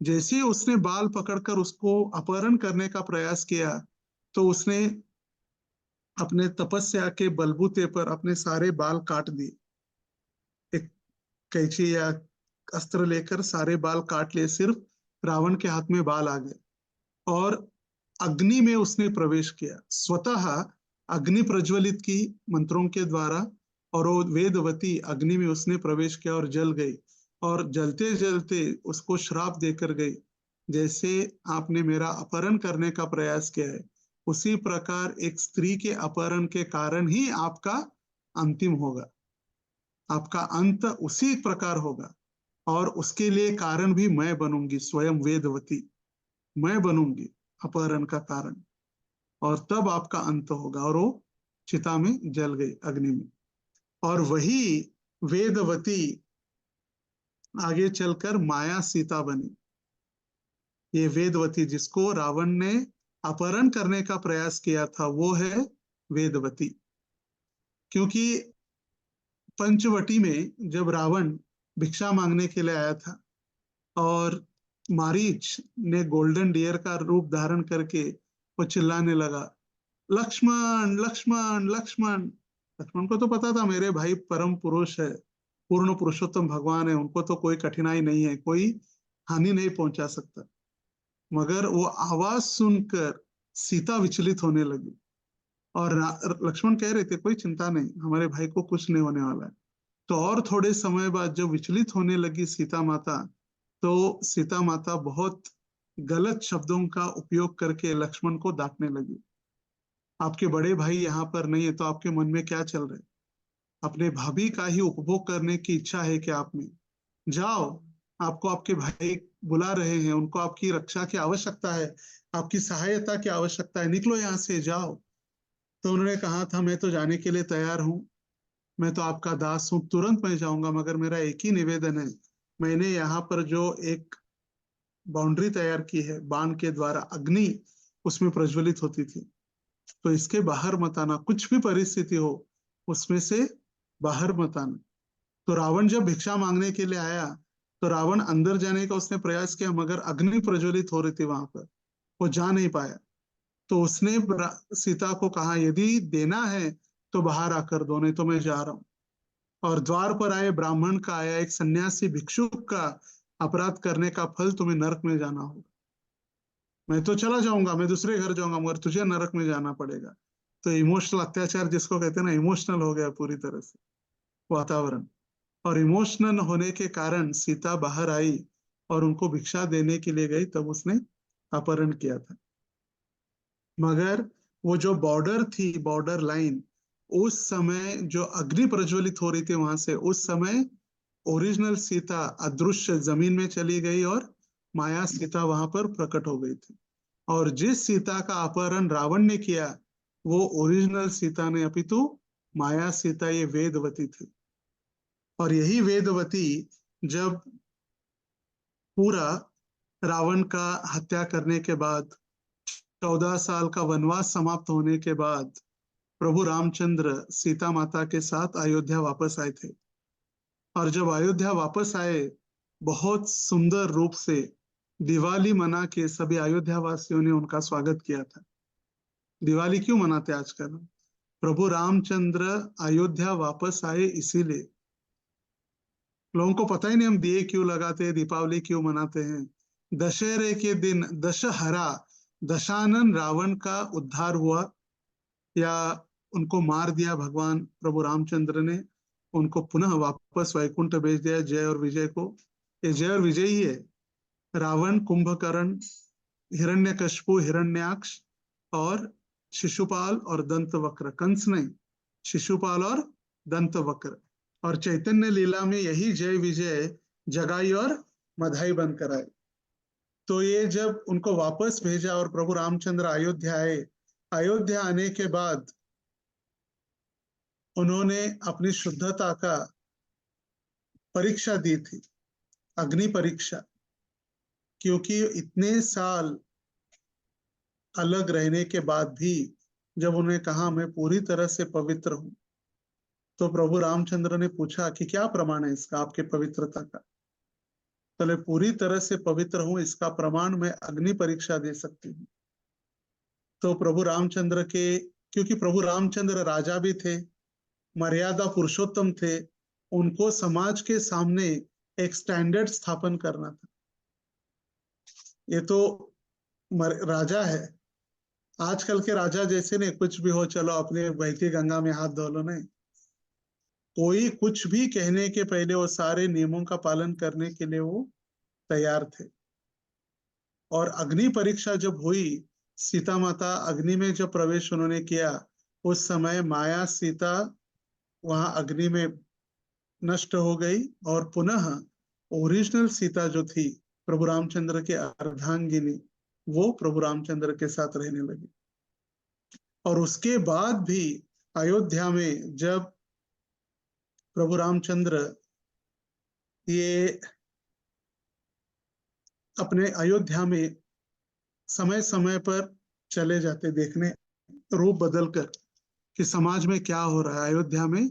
Speaker 4: जैसे ही उसने बाल पकड़कर उसको अपहरण करने का प्रयास किया, तो उसने अपने तपस्या के बलबूते पर अपने सारे बाल काट दिए। एक कैंची या अस्त्र लेकर सारे बाल काट लिए, सिर्फ रावण के हाथ में बाल आ गए। और अग्नि में उसने प्रवेश किया, स्वतः अग्नि प्रज्वलित की मंत्रों के द्वारा, और वो वेदवती अग्नि में उसने प्रवेश किया और जल गई। और जलते जलते उसको श्राप देकर गई, जैसे आपने मेरा अपहरण करने का प्रयास किया है, उसी प्रकार एक स्त्री के अपहरण के कारण ही आपका अंतिम होगा, आपका अंत उसी प्रकार होगा। और उसके लिए कारण भी मैं बनूंगी, स्वयं वेदवती मैं बनूंगी अपहरण का कारण, और तब आपका अंत होगा। और वो चिता में जल गई, अग्नि में। और वही वेदवती आगे चलकर माया सीता बनी। ये वेदवती जिसको रावण ने अपहरण करने का प्रयास किया था, वो है वेदवती। क्योंकि पंचवटी में जब रावण भिक्षा मांगने के लिए आया था, और मारीच ने गोल्डन डियर का रूप धारण करके वो चिल्लाने लगा, लक्ष्मण लक्ष्मण लक्ष्मण। लक्ष्मण को तो पता था मेरे भाई परम पुरुष है, पूर्ण पुरुषोत्तम भगवान है, उनको तो कोई कठिनाई नहीं है, कोई हानि नहीं पहुंचा सकता। मगर वो आवाज सुनकर सीता विचलित होने लगी, और लक्ष्मण कह रहे थे कोई चिंता नहीं, हमारे भाई को कुछ नहीं होने वाला है। तो और थोड़े समय बाद जब विचलित होने लगी सीता माता, तो सीता माता बहुत गलत शब्दों का उपयोग करके लक्ष्मण को डांटने लगी। आपके बड़े भाई यहाँ पर नहीं है, तो आपके मन में क्या चल रहा है? अपने भाभी का ही उपभोग करने की इच्छा है क्या आप में? जाओ, आपको आपके भाई बुला रहे हैं, उनको आपकी रक्षा की आवश्यकता है, आपकी सहायता की आवश्यकता है, निकलो यहाँ से, जाओ। तो उन्होंने कहा था मैं तो जाने के लिए तैयार हूँ, मैं तो आपका दास हूँ, तुरंत मैं जाऊंगा, मगर मेरा एक ही निवेदन है, मैंने यहाँ पर जो एक बाउंड्री तैयार की है, बाण के द्वारा अग्नि उसमें प्रज्वलित होती थी, तो इसके बाहर मत आना, कुछ भी परिस्थिति हो उसमें से बाहर मत आना। तो रावण जब भिक्षा मांगने के लिए आया, तो रावण अंदर जाने का उसने प्रयास किया, मगर अग्नि प्रज्वलित हो रही थी वहां पर, वो जा नहीं पाया। तो उसने सीता को कहा यदि देना है तो बाहर आकर दो, नहीं तो मैं जा रहा हूँ। और द्वार पर आए ब्राह्मण का, आया एक सन्यासी भिक्षुक का अपराध करने का फल तुम्हें नरक में जाना होगा। मैं तो चला जाऊंगा, मैं दूसरे घर जाऊंगा, मगर तुझे नरक में जाना पड़ेगा। तो इमोशनल अत्याचार जिसको कहते हैं ना, इमोशनल हो गया पूरी तरह से वातावरण। और इमोशनल होने के कारण सीता बाहर आई और उनको भिक्षा देने के लिए गई, तब उसने अपहरण किया था। मगर वो जो बॉर्डर थी, बॉर्डर लाइन, उस समय जो अग्नि प्रज्वलित हो रही थी वहां से, उस समय ओरिजिनल सीता अदृश्य जमीन में चली गई और माया सीता वहां पर प्रकट हो गई थी। और जिस सीता का अपहरण रावण ने किया, वो ओरिजिनल सीता ने अपितु माया सीता, ये वेदवती थी। और यही वेदवती जब पूरा रावण का हत्या करने के बाद, 14 साल का वनवास समाप्त होने के बाद, प्रभु रामचंद्र सीता माता के साथ अयोध्या वापस आए थे। और जब अयोध्या वापस आए, बहुत सुंदर रूप से दिवाली मना के सभी अयोध्या वासियों ने उनका स्वागत किया था। दिवाली क्यों मनाते आजकल? प्रभु रामचंद्र अयोध्या वापस आए इसीलिए। लोगों को पता ही नहीं हम दिए क्यों लगाते हैं, दीपावली क्यों मनाते हैं। दशहरे के दिन दशहरा, दशानन रावण का उद्धार हुआ, या उनको मार दिया भगवान प्रभु रामचंद्र ने, उनको पुनः वापस वैकुंठ भेज दिया, जय और विजय को। ये जय और विजय ही है। रावण, कुंभकर्ण, हिरण्यकश्यपु, हिरण्याक्ष और शिशुपाल और दंतवक्र, कंस नहीं, शिशुपाल और दंतवक्र। और चैतन्य लीला में यही जय विजय जगाई और मधाई बनकर आए। तो ये जब उनको वापस भेजा और प्रभु रामचंद्र अयोध्या आए, अयोध्या आने के बाद उन्होंने अपनी शुद्धता का परीक्षा दी थी, अग्नि परीक्षा, क्योंकि इतने साल अलग रहने के बाद भी जब उन्हें कहा मैं पूरी तरह से पवित्र हूं, तो प्रभु रामचंद्र ने पूछा कि क्या प्रमाण है इसका, आपके पवित्रता का। तो पूरी तरह से पवित्र हूं, इसका प्रमाण मैं अग्नि परीक्षा दे सकती हूँ। तो प्रभु रामचंद्र के, क्योंकि प्रभु रामचंद्र राजा भी थे, मर्यादा पुरुषोत्तम थे, उनको समाज के सामने एक स्टैंडर्ड स्थापन करना था। ये तो राजा है, आजकल के राजा जैसे नहीं, कुछ भी हो चलो अपने बहती गंगा में हाथ धो लो, नहीं। कोई कुछ भी कहने के पहले वो सारे नियमों का पालन करने के लिए वो तैयार थे। और अग्नि परीक्षा जब हुई, सीता माता अग्नि में जब प्रवेश उन्होंने किया, उस समय माया सीता वहां अग्नि में नष्ट हो गई और पुनः ओरिजिनल सीता जो थी प्रभु रामचंद्र के अर्धांगिनी, वो प्रभु रामचंद्र के साथ रहने लगी। और उसके बाद भी अयोध्या में जब प्रभु रामचंद्र ये अपने अयोध्या में समय समय पर चले जाते देखने, रूप बदलकर, कि समाज में क्या हो रहा है, अयोध्या में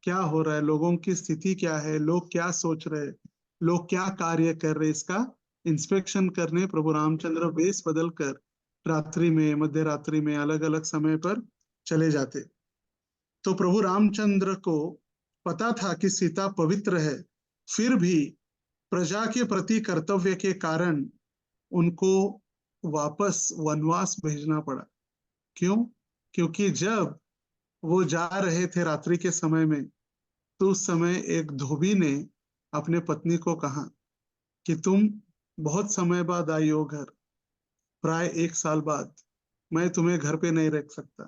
Speaker 4: क्या हो रहा है, लोगों की स्थिति क्या है, लोग क्या सोच रहे हैं, लोग क्या कार्य कर रहे हैं, इसका इंस्पेक्शन करने प्रभु रामचंद्र वेश बदलकर रात्रि में, मध्य रात्रि में, अलग अलग समय पर चले जाते। तो प्रभु रामचंद्र को पता था कि सीता पवित्र है, फिर भी प्रजा के प्रति कर्तव्य के कारण उनको वापस वनवास भेजना पड़ा। क्यों? क्योंकि जब वो जा रहे थे रात्रि के समय में, तो उस समय एक धोबी ने अपने पत्नी को कहा कि तुम बहुत समय बाद आई हो घर, प्राय 1 साल बाद, मैं तुम्हें घर पे नहीं रख सकता।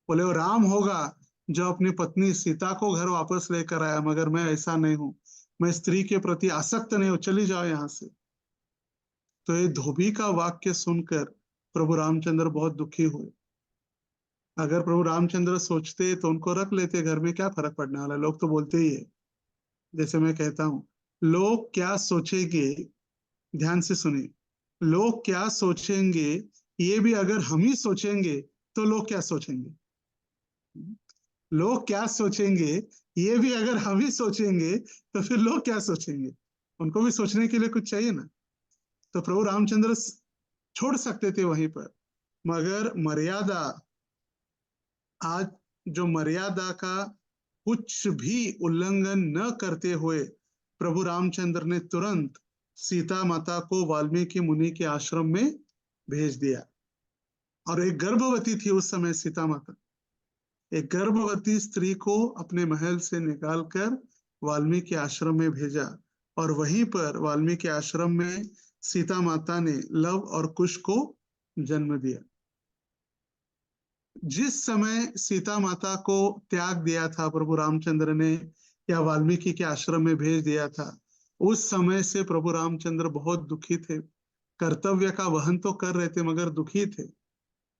Speaker 4: बोले वो राम होगा जो अपनी पत्नी सीता को घर वापस लेकर आया, मगर मैं ऐसा नहीं हूं, मैं स्त्री के प्रति आसक्त नहीं हूं, चली जाओ यहां से। तो ये धोबी का वाक्य सुनकर प्रभु रामचंद्र बहुत दुखी हुए। अगर प्रभु रामचंद्र सोचते तो उनको रख लेते घर में, क्या फर्क पड़ने वाला, लोग तो बोलते ही है। जैसे मैं कहता हूँ, लोग क्या सोचेंगे, ध्यान से सुनिए, लोग क्या सोचेंगे ये भी अगर हम ही सोचेंगे तो लोग क्या सोचेंगे, लोग क्या सोचेंगे ये भी अगर हम ही सोचेंगे तो फिर लोग क्या सोचेंगे, उनको भी सोचने के लिए कुछ चाहिए ना। तो प्रभु रामचंद्र छोड़ सकते थे वहीं पर, मगर मर्यादा, आज जो मर्यादा का कुछ भी उल्लंघन न करते हुए प्रभु रामचंद्र ने तुरंत सीता माता को वाल्मीकि मुनि के आश्रम में भेज दिया। और एक गर्भवती थी उस समय सीता माता, एक गर्भवती स्त्री को अपने महल से निकालकर वाल्मीकि आश्रम में भेजा, और वहीं पर वाल्मीकि आश्रम में सीता माता ने लव और कुश को जन्म दिया। जिस समय सीता माता को त्याग दिया था प्रभु रामचंद्र ने, या वाल्मीकि के आश्रम में भेज दिया था, उस समय से प्रभु रामचंद्र बहुत दुखी थे। कर्तव्य का वहन तो कर रहे थे मगर दुखी थे।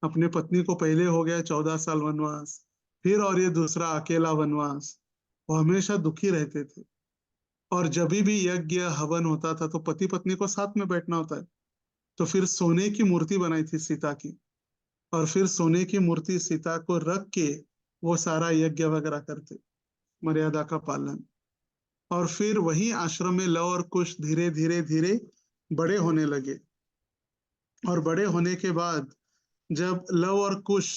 Speaker 4: अपने पत्नी को पहले हो गया 14 साल वनवास, फिर और ये दूसरा अकेला वनवास, वो हमेशा दुखी रहते थे। और जब भी यज्ञ हवन होता था तो पति पत्नी को साथ में बैठना होता है। तो फिर सोने की मूर्ति बनाई थी सीता की, और फिर सोने की मूर्ति सीता को रख के वो सारा यज्ञ वगैरह करते, मर्यादा का पालन। और फिर वही आश्रम में लव और कुश धीरे धीरे धीरे बड़े होने लगे। और बड़े होने के बाद जब लव और कुश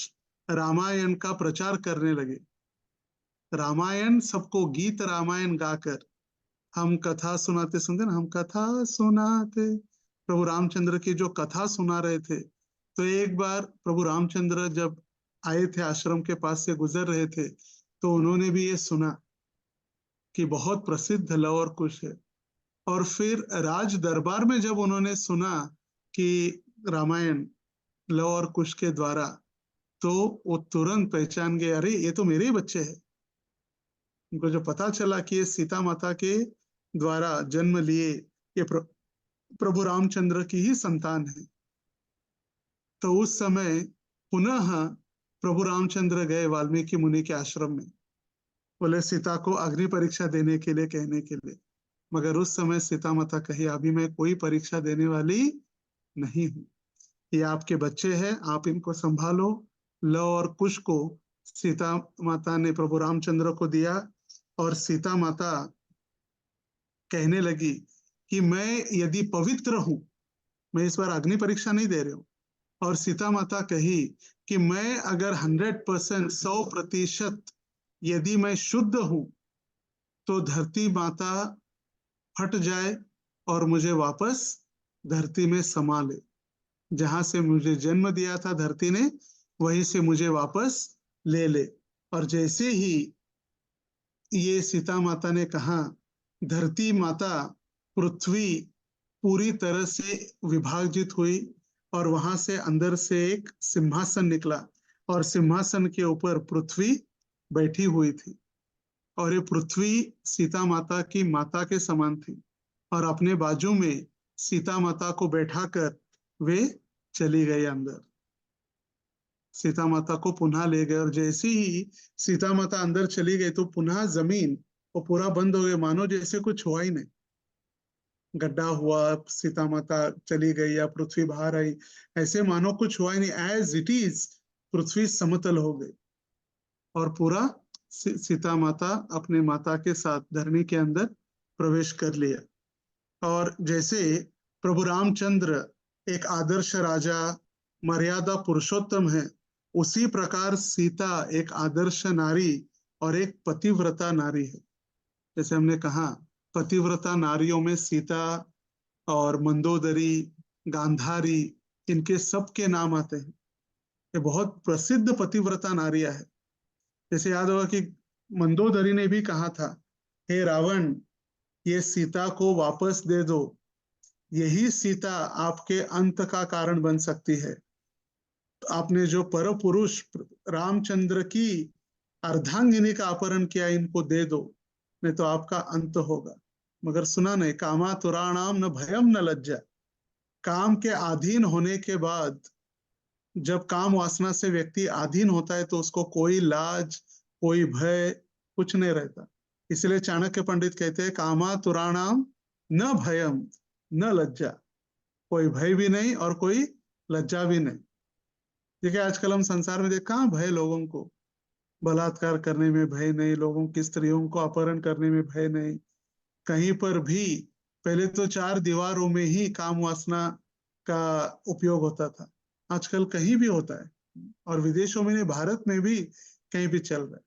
Speaker 4: रामायण का प्रचार करने लगे, रामायण सबको, गीत रामायण गाकर, हम कथा सुनाते, सुनते ना, हम कथा सुनाते, प्रभु रामचंद्र की जो कथा सुना रहे थे। तो एक बार प्रभु रामचंद्र जब आए थे, आश्रम के पास से गुजर रहे थे, तो उन्होंने भी ये सुना कि बहुत प्रसिद्ध लव और कुश है। और फिर राज दरबार में जब उन्होंने सुना कि रामायण लव और कुश के द्वारा, तो वो तुरंत पहचान गए, अरे ये तो मेरे ही बच्चे हैं। उनको जो पता चला कि ये सीता माता के द्वारा जन्म लिए ये प्रभु रामचंद्र की ही संतान है, तो उस समय पुनः प्रभु रामचंद्र गए वाल्मीकि मुनि के आश्रम में, बोले सीता को अग्नि परीक्षा देने के लिए कहने के लिए। मगर उस समय सीता माता कही, अभी मैं कोई परीक्षा देने वाली नहीं हूँ, ये आपके बच्चे हैं, आप इनको संभालो। लव और कुश को सीता माता ने प्रभु रामचंद्र को दिया, और सीता माता कहने लगी कि मैं यदि पवित्र हूं, मैं इस बार अग्नि परीक्षा नहीं दे रही हूँ, और सीता माता कही कि मैं अगर 100%, 100% यदि मैं शुद्ध हूं, तो धरती माता फट जाए और मुझे वापस धरती में समा ले। जहां से मुझे जन्म दिया था धरती ने, वहीं से मुझे वापस ले ले। और जैसे ही ये सीता माता ने कहा, धरती माता पृथ्वी पूरी तरह से विभाजित हुई, और वहां से अंदर से एक सिंहासन निकला, और सिंहासन के ऊपर पृथ्वी बैठी हुई थी। और ये पृथ्वी सीता माता की माता के समान थी, और अपने बाजू में सीता माता को बैठाकर वे चली गई अंदर। सीता माता को पुनः ले गए, और जैसे ही सीता माता अंदर चली गई तो पुनः जमीन वो पूरा बंद हो गया, मानो जैसे कुछ हुआ ही नहीं। गड्ढा हुआ, सीता माता चली गई या पृथ्वी बाहर आई, ऐसे मानो कुछ हुआ ही नहीं। एज इट इज पृथ्वी समतल हो गई, और पूरा सीता माता अपने माता के साथ धरनी के अंदर प्रवेश कर लिया। और जैसे प्रभु रामचंद्र एक आदर्श राजा, मर्यादा पुरुषोत्तम है, उसी प्रकार सीता एक आदर्श नारी और एक पतिव्रता नारी है। जैसे हमने कहा, पतिव्रता नारियों में सीता और मंदोदरी, गांधारी, इनके सबके नाम आते हैं। ये बहुत प्रसिद्ध पतिव्रता नारियां है। जैसे याद होगा कि मंदोदरी ने भी कहा था, हे रावण, ये सीता को वापस दे दो, यही सीता आपके अंत का कारण बन सकती है। तो आपने जो पर पुरुष रामचंद्र की अर्धांगिनी का अपहरण किया, इनको दे दो, नहीं तो आपका अंत होगा। मगर सुना नहीं, कामा तुराणाम न भयम न लज्जा। काम के अधीन होने के बाद, जब काम वासना से व्यक्ति अधीन होता है, तो उसको कोई लाज, कोई भय, कुछ नहीं रहता। इसलिए चाणक्य पंडित कहते हैं, कामा तुराणाम न भयम न लज्जा। कोई भय भी नहीं और कोई लज्जा भी नहीं। देखिए आजकल हम संसार में देख, कहाँ भय लोगों को, बलात्कार करने में भय नहीं, लोगों की स्त्रियों को अपहरण करने में भय नहीं, कहीं पर भी। पहले तो 4 दीवारों में ही काम वासना का उपयोग होता था, आजकल कहीं भी होता है, और विदेशों में नहीं, भारत में भी कहीं भी चल रहा है।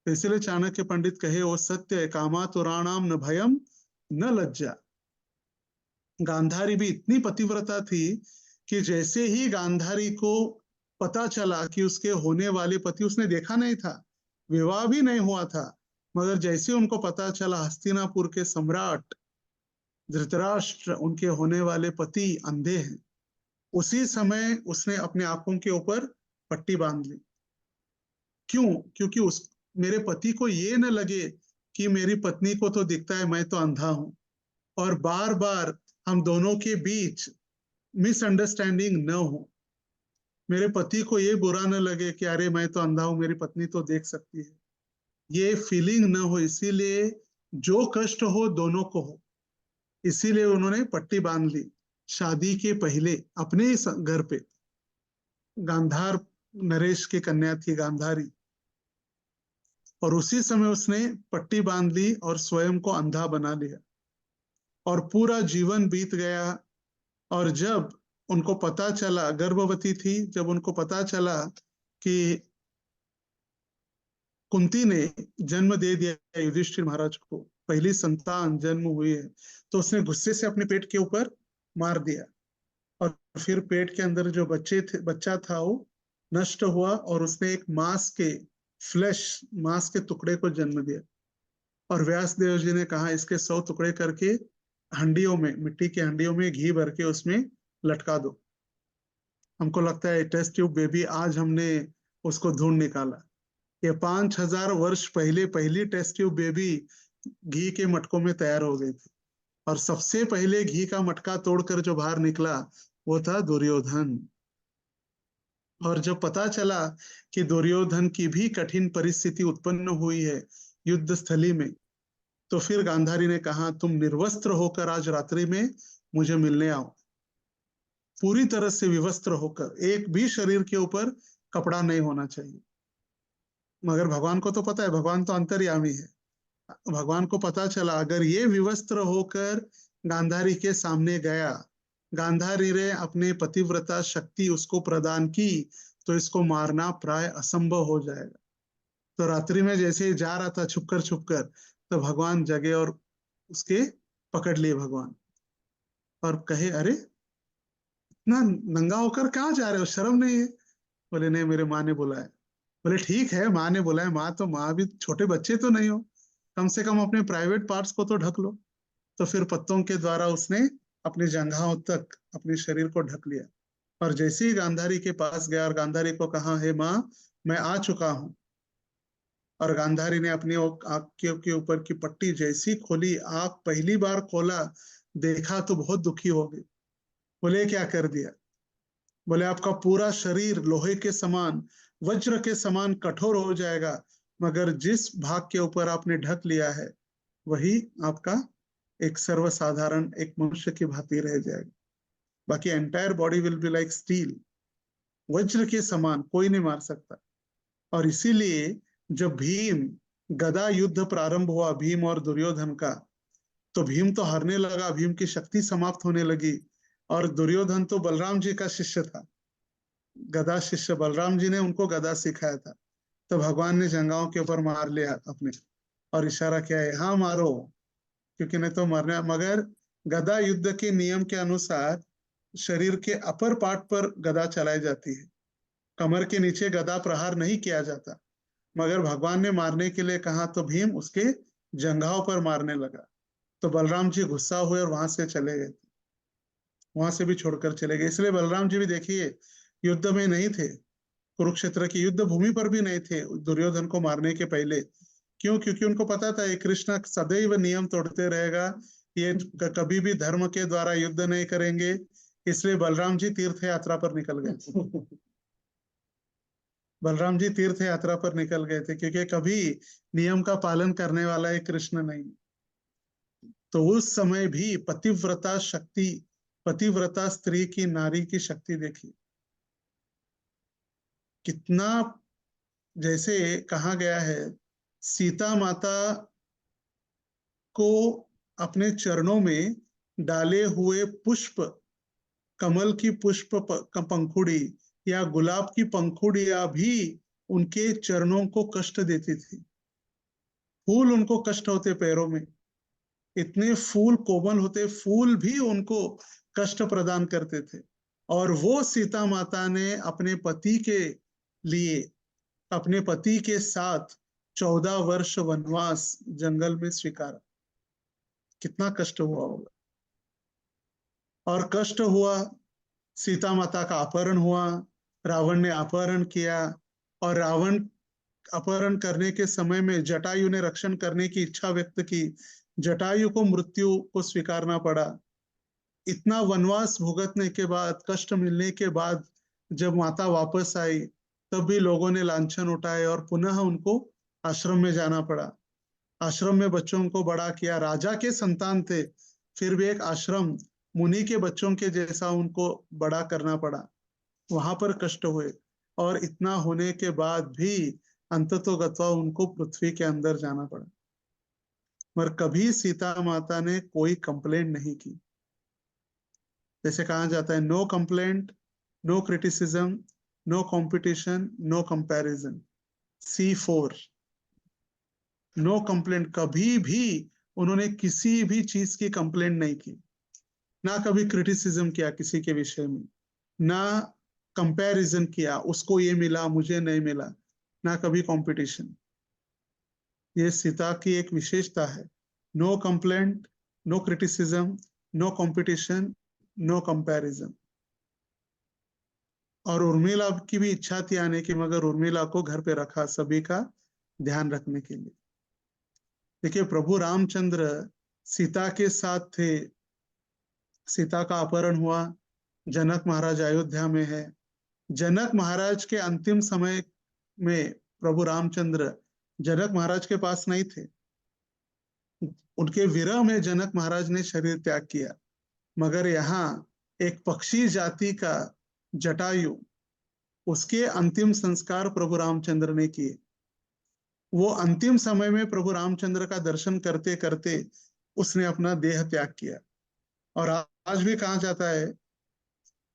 Speaker 4: तो इसलिए चाणक्य पंडित कहे, वो सत्य है, कामा तुराणाम न भयम न लज्जा। गांधारी भी इतनी पतिव्रता थी कि जैसे ही गांधारी को पता चला कि उसके होने वाले पति, उसने देखा नहीं था, विवाह भी नहीं हुआ था, मगर जैसे उनको पता चला हस्तिनापुर के सम्राट धृतराष्ट्र, उनके होने वाले पति अंधे हैं, उसी समय उसने अपने आंखों के ऊपर पट्टी बांध ली। क्यों? क्योंकि मेरे पति को ये न लगे कि मेरी पत्नी को तो दिखता है, मैं तो अंधा हूं। और बार बार हम दोनों के बीच मिसअंडरस्टैंडिंग न हो, मेरे पति को ये बुरा न लगे कि अरे मैं तो अंधा हूं, मेरी पत्नी तो देख सकती है, ये फीलिंग न हो। इसीलिए जो कष्ट हो दोनों को हो, इसीलिए उन्होंने पट्टी बांध ली शादी के पहले अपने ही घर पे। गांधार नरेश की कन्या थी गांधारी, और उसी समय उसने पट्टी बांध ली और स्वयं को अंधा बना लिया, और पूरा जीवन बीत गया। और जब उनको पता चला, गर्भवती थी, जब उनको पता चला कि कुंती ने जन्म दे दिया युधिष्ठिर महाराज को, पहली संतान जन्म हुई है, तो उसने गुस्से से अपने पेट के ऊपर मार दिया, और फिर पेट के अंदर जो बच्चा था वो नष्ट हुआ, और उसने एक मांस के टुकड़े को जन्म दिया। और व्यास देव जी ने कहा, इसके 100 टुकड़े करके हंडियों में, मिट्टी की हंडियों में घी भर के उसमें लटका दो। हमको लगता है टेस्ट ट्यूब बेबी, आज हमने उसको ढूंढ निकाला। ये 5000 वर्ष पहले पहली टेस्ट ट्यूब बेबी घी के मटकों में तैयार हो गई थी, और सबसे पहले घी का मटका तोड़कर जो बाहर निकला वो था दुर्योधन। और जब पता चला कि दुर्योधन की भी कठिन परिस्थिति उत्पन्न हुई है युद्ध स्थली में, तो फिर गांधारी ने कहा तुम निर्वस्त्र होकर आज रात्रि में मुझे मिलने आओ, पूरी तरह से विवस्त्र होकर, एक भी शरीर के ऊपर कपड़ा नहीं होना चाहिए। मगर भगवान को तो पता है, भगवान तो अंतर्यामी है। भगवान को पता चला अगर ये विवस्त्र होकर गांधारी के सामने गया, गांधारी ने अपने पतिव्रता शक्ति उसको प्रदान की, तो इसको मारना प्राय असंभव हो जाएगा। तो रात्रि में जैसे ही जा रहा था छुपकर, तो भगवान जगे और उसके पकड़ लिए भगवान, और कहे अरे इतना नंगा होकर कहाँ जा रहे हो, शर्म नहीं है? बोले नहीं, मेरे माँ ने बुलाया। बोले ठीक है, माँ ने बुलाया, माँ तो माँ भी, छोटे बच्चे तो नहीं हो, कम से कम अपने प्राइवेट पार्ट्स को तो ढक लो। तो फिर पत्तों के द्वारा उसने अपनी जंघाओं तक अपने शरीर को ढक लिया, और जैसे ही गांधारी के पास गया और गांधारी को कहा हे माँ मैं आ चुका हूँ, और गांधारी ने अपनी आँख के ऊपर की पट्टी जैसी खोली, आँख पहली बार खोला, देखा तो बहुत दुखी हो गई। बोले क्या कर दिया? बोले आपका पूरा शरीर लोहे के समान, वज्र के समान कठोर हो जाएगा, मगर जिस भाग के ऊपर आपने ढक लिया है वही आपका एक सर्वसाधारण एक मनुष्य की भांति रह जाएगा, बाकी entire body will be like steel, वज्र के समान, कोई नहीं मार सकता। और इसीलिए जब भीम गदा युद्ध प्रारंभ हुआ भीम और दुर्योधन का, तो भीम तो हारने लगा, भीम की शक्ति समाप्त होने लगी, और दुर्योधन तो बलराम जी का शिष्य था, गदा शिष्य, बलराम जी ने उनको गदा सिखाया था। तो भगवान ने जंगाओं के ऊपर मार लिया अपने, और इशारा किया है हाँ मारो, क्योंकि नहीं तो मरने। मगर गदा युद्ध के नियम के अनुसार शरीर के अपर पार्ट पर गदा चलाई जाती है, कमर के नीचे गदा प्रहार नहीं किया जाता। मगर भगवान ने मारने के लिए कहा तो भीम उसके जंघाओं पर मारने लगा, तो बलराम जी गुस्सा हुए और वहां से चले गए, वहां से भी छोड़कर चले गए। इसलिए बलराम जी भी देखिए युद्ध में नहीं थे, कुरुक्षेत्र की युद्ध भूमि पर भी नहीं थे दुर्योधन को मारने के पहले। क्यों? क्योंकि उनको पता था ये कृष्ण सदैव नियम तोड़ते रहेगा, ये कभी भी धर्म के द्वारा युद्ध नहीं करेंगे, इसलिए बलराम जी तीर्थ यात्रा पर निकल गए। बलराम जी तीर्थ यात्रा पर निकल गए थे, क्योंकि कभी नियम का पालन करने वाला एक कृष्ण नहीं। तो उस समय भी पतिव्रता शक्ति, पतिव्रता स्त्री की, नारी की शक्ति देखी कितना। जैसे कहा गया है सीता माता को अपने चरणों में डाले हुए पुष्प, कमल की पुष्प पंखुड़ी या गुलाब की पंखुड़ियां भी उनके चरणों को कष्ट देती थी, फूल उनको कष्ट होते पैरों में, इतने फूल कोमल होते, फूल भी उनको कष्ट प्रदान करते थे। और वो सीता माता ने अपने पति के लिए, अपने पति के साथ 14 वर्ष वनवास जंगल में स्वीकारा, कितना कष्ट हुआ होगा। और कष्ट हुआ, सीता माता का अपहरण हुआ, रावण ने अपहरण किया, और रावण अपहरण करने के समय में जटायु ने रक्षण करने की इच्छा व्यक्त की, जटायु को मृत्यु को स्वीकारना पड़ा। इतना वनवास भुगतने के बाद, कष्ट मिलने के बाद जब माता वापस आई, तब भी लोगों ने लांछन उठाए और पुनः उनको आश्रम में जाना पड़ा। आश्रम में बच्चों को बड़ा किया, राजा के संतान थे, फिर भी एक आश्रम मुनि के बच्चों के जैसा उनको बड़ा करना पड़ा, वहां पर कष्ट हुए। और इतना होने के बाद भी अंततोगत्वा उनको पृथ्वी के अंदर जाना पड़ा, मगर कभी सीता माता ने कोई कंप्लेंट नहीं की। जैसे कहा जाता है no complaint, no criticism, no competition, no comparison, C4, no complaint. कभी भी उन्होंने किसी भी चीज की कंप्लेंट नहीं की, ना कभी क्रिटिसिज्म किया किसी के विषय में, ना कंपैरिजन किया उसको ये मिला मुझे नहीं मिला, ना कभी कंपटीशन। ये सीता की एक विशेषता है, no complaint, no criticism, no competition, no comparison. और उर्मिला की भी इच्छा थी आने की, मगर उर्मिला को घर पे रखा सभी का ध्यान रखने के लिए। देखिए प्रभु रामचंद्र सीता के साथ थे, सीता का अपहरण हुआ, जनक महाराज अयोध्या में है, जनक महाराज के अंतिम समय में प्रभु रामचंद्र जनक महाराज के पास नहीं थे। उनके विरह में जनक महाराज ने शरीर त्याग किया, मगर यहाँ एक पक्षी जाति का जटायु, उसके अंतिम संस्कार प्रभु रामचंद्र ने किए। वो अंतिम समय में प्रभु रामचंद्र का दर्शन करते करते उसने अपना देह त्याग किया। और आज भी कहा जाता है,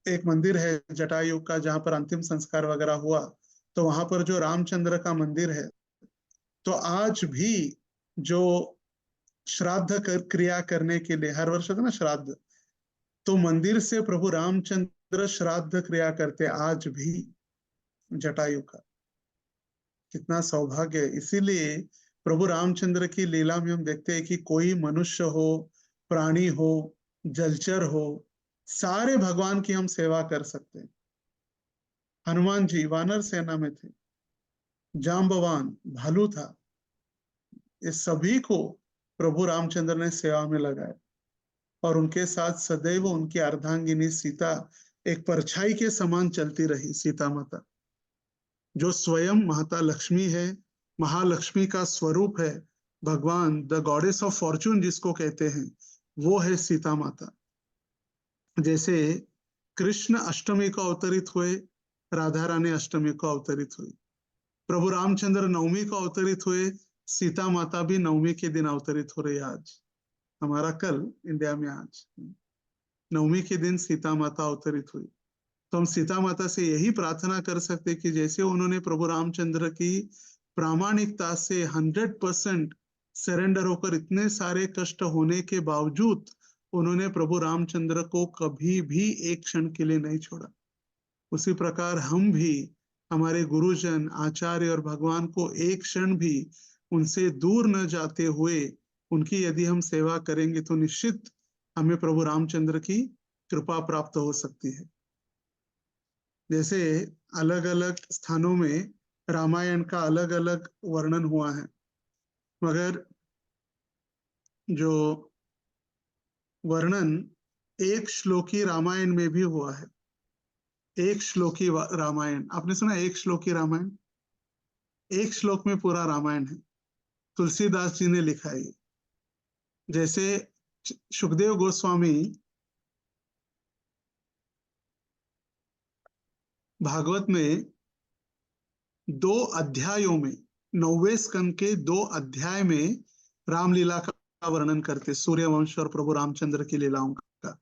Speaker 4: एक मंदिर है जटायु का जहां पर अंतिम संस्कार वगैरह हुआ, तो वहां पर जो रामचंद्र का मंदिर है, तो आज भी जो श्राद्ध क्रिया करने के लिए हर वर्ष होता है ना श्राद्ध, तो मंदिर से प्रभु रामचंद्र श्राद्ध क्रिया करते आज भी जटायु का। कितना सौभाग्य है। इसीलिए प्रभु रामचंद्र की लीला में हम देखते हैं कि कोई मनुष्य हो, प्राणी हो, जलचर हो, सारे भगवान की हम सेवा कर सकते हैं। हनुमान जी वानर सेना में थे, जाम्बवान भालू था, ये सभी को प्रभु रामचंद्र ने सेवा में लगाया। और उनके साथ सदैव उनकी अर्धांगिनी सीता एक परछाई के समान चलती रही। सीता माता जो स्वयं माता लक्ष्मी है, महालक्ष्मी का स्वरूप है, भगवान द गॉडेस ऑफ फॉर्चून जिसको कहते हैं, वो है सीता माता। जैसे कृष्ण अष्टमी को अवतरित हुए, राधा रानी अष्टमी को अवतरित हुई, प्रभु रामचंद्र नवमी को अवतरित हुए, सीता माता भी नवमी के दिन अवतरित हो रही है। आज हमारा कल इंडिया में आज नवमी के दिन सीता माता अवतरित हुई। तो हम सीता माता से यही प्रार्थना कर सकते कि जैसे उन्होंने प्रभु रामचंद्र की प्रामाणिकता से 100% सरेंडर होकर इतने सारे कष्ट होने के बावजूद उन्होंने प्रभु रामचंद्र को कभी भी एक क्षण के लिए नहीं छोड़ा, उसी प्रकार हम भी हमारे गुरुजन, आचार्य और भगवान को एक क्षण भी उनसे दूर न जाते हुए उनकी यदि हम सेवा करेंगे तो निश्चित हमें प्रभु रामचंद्र की कृपा प्राप्त हो सकती है। जैसे अलग अलग स्थानों में रामायण का अलग अलग वर्णन हुआ है, मगर जो वर्णन एक श्लोकी रामायण में भी हुआ है। एक श्लोकी रामायण आपने सुना? एक श्लोकी रामायण, एक श्लोक में पूरा रामायण है। तुलसीदास जी ने लिखा है। जैसे सुखदेव गोस्वामी भागवत में 2 अध्यायों में, 9वें स्कंद के 2 अध्याय में रामलीला का वर्णन करते, सूर्यवंश और प्रभु रामचंद्र की लीलाओं का।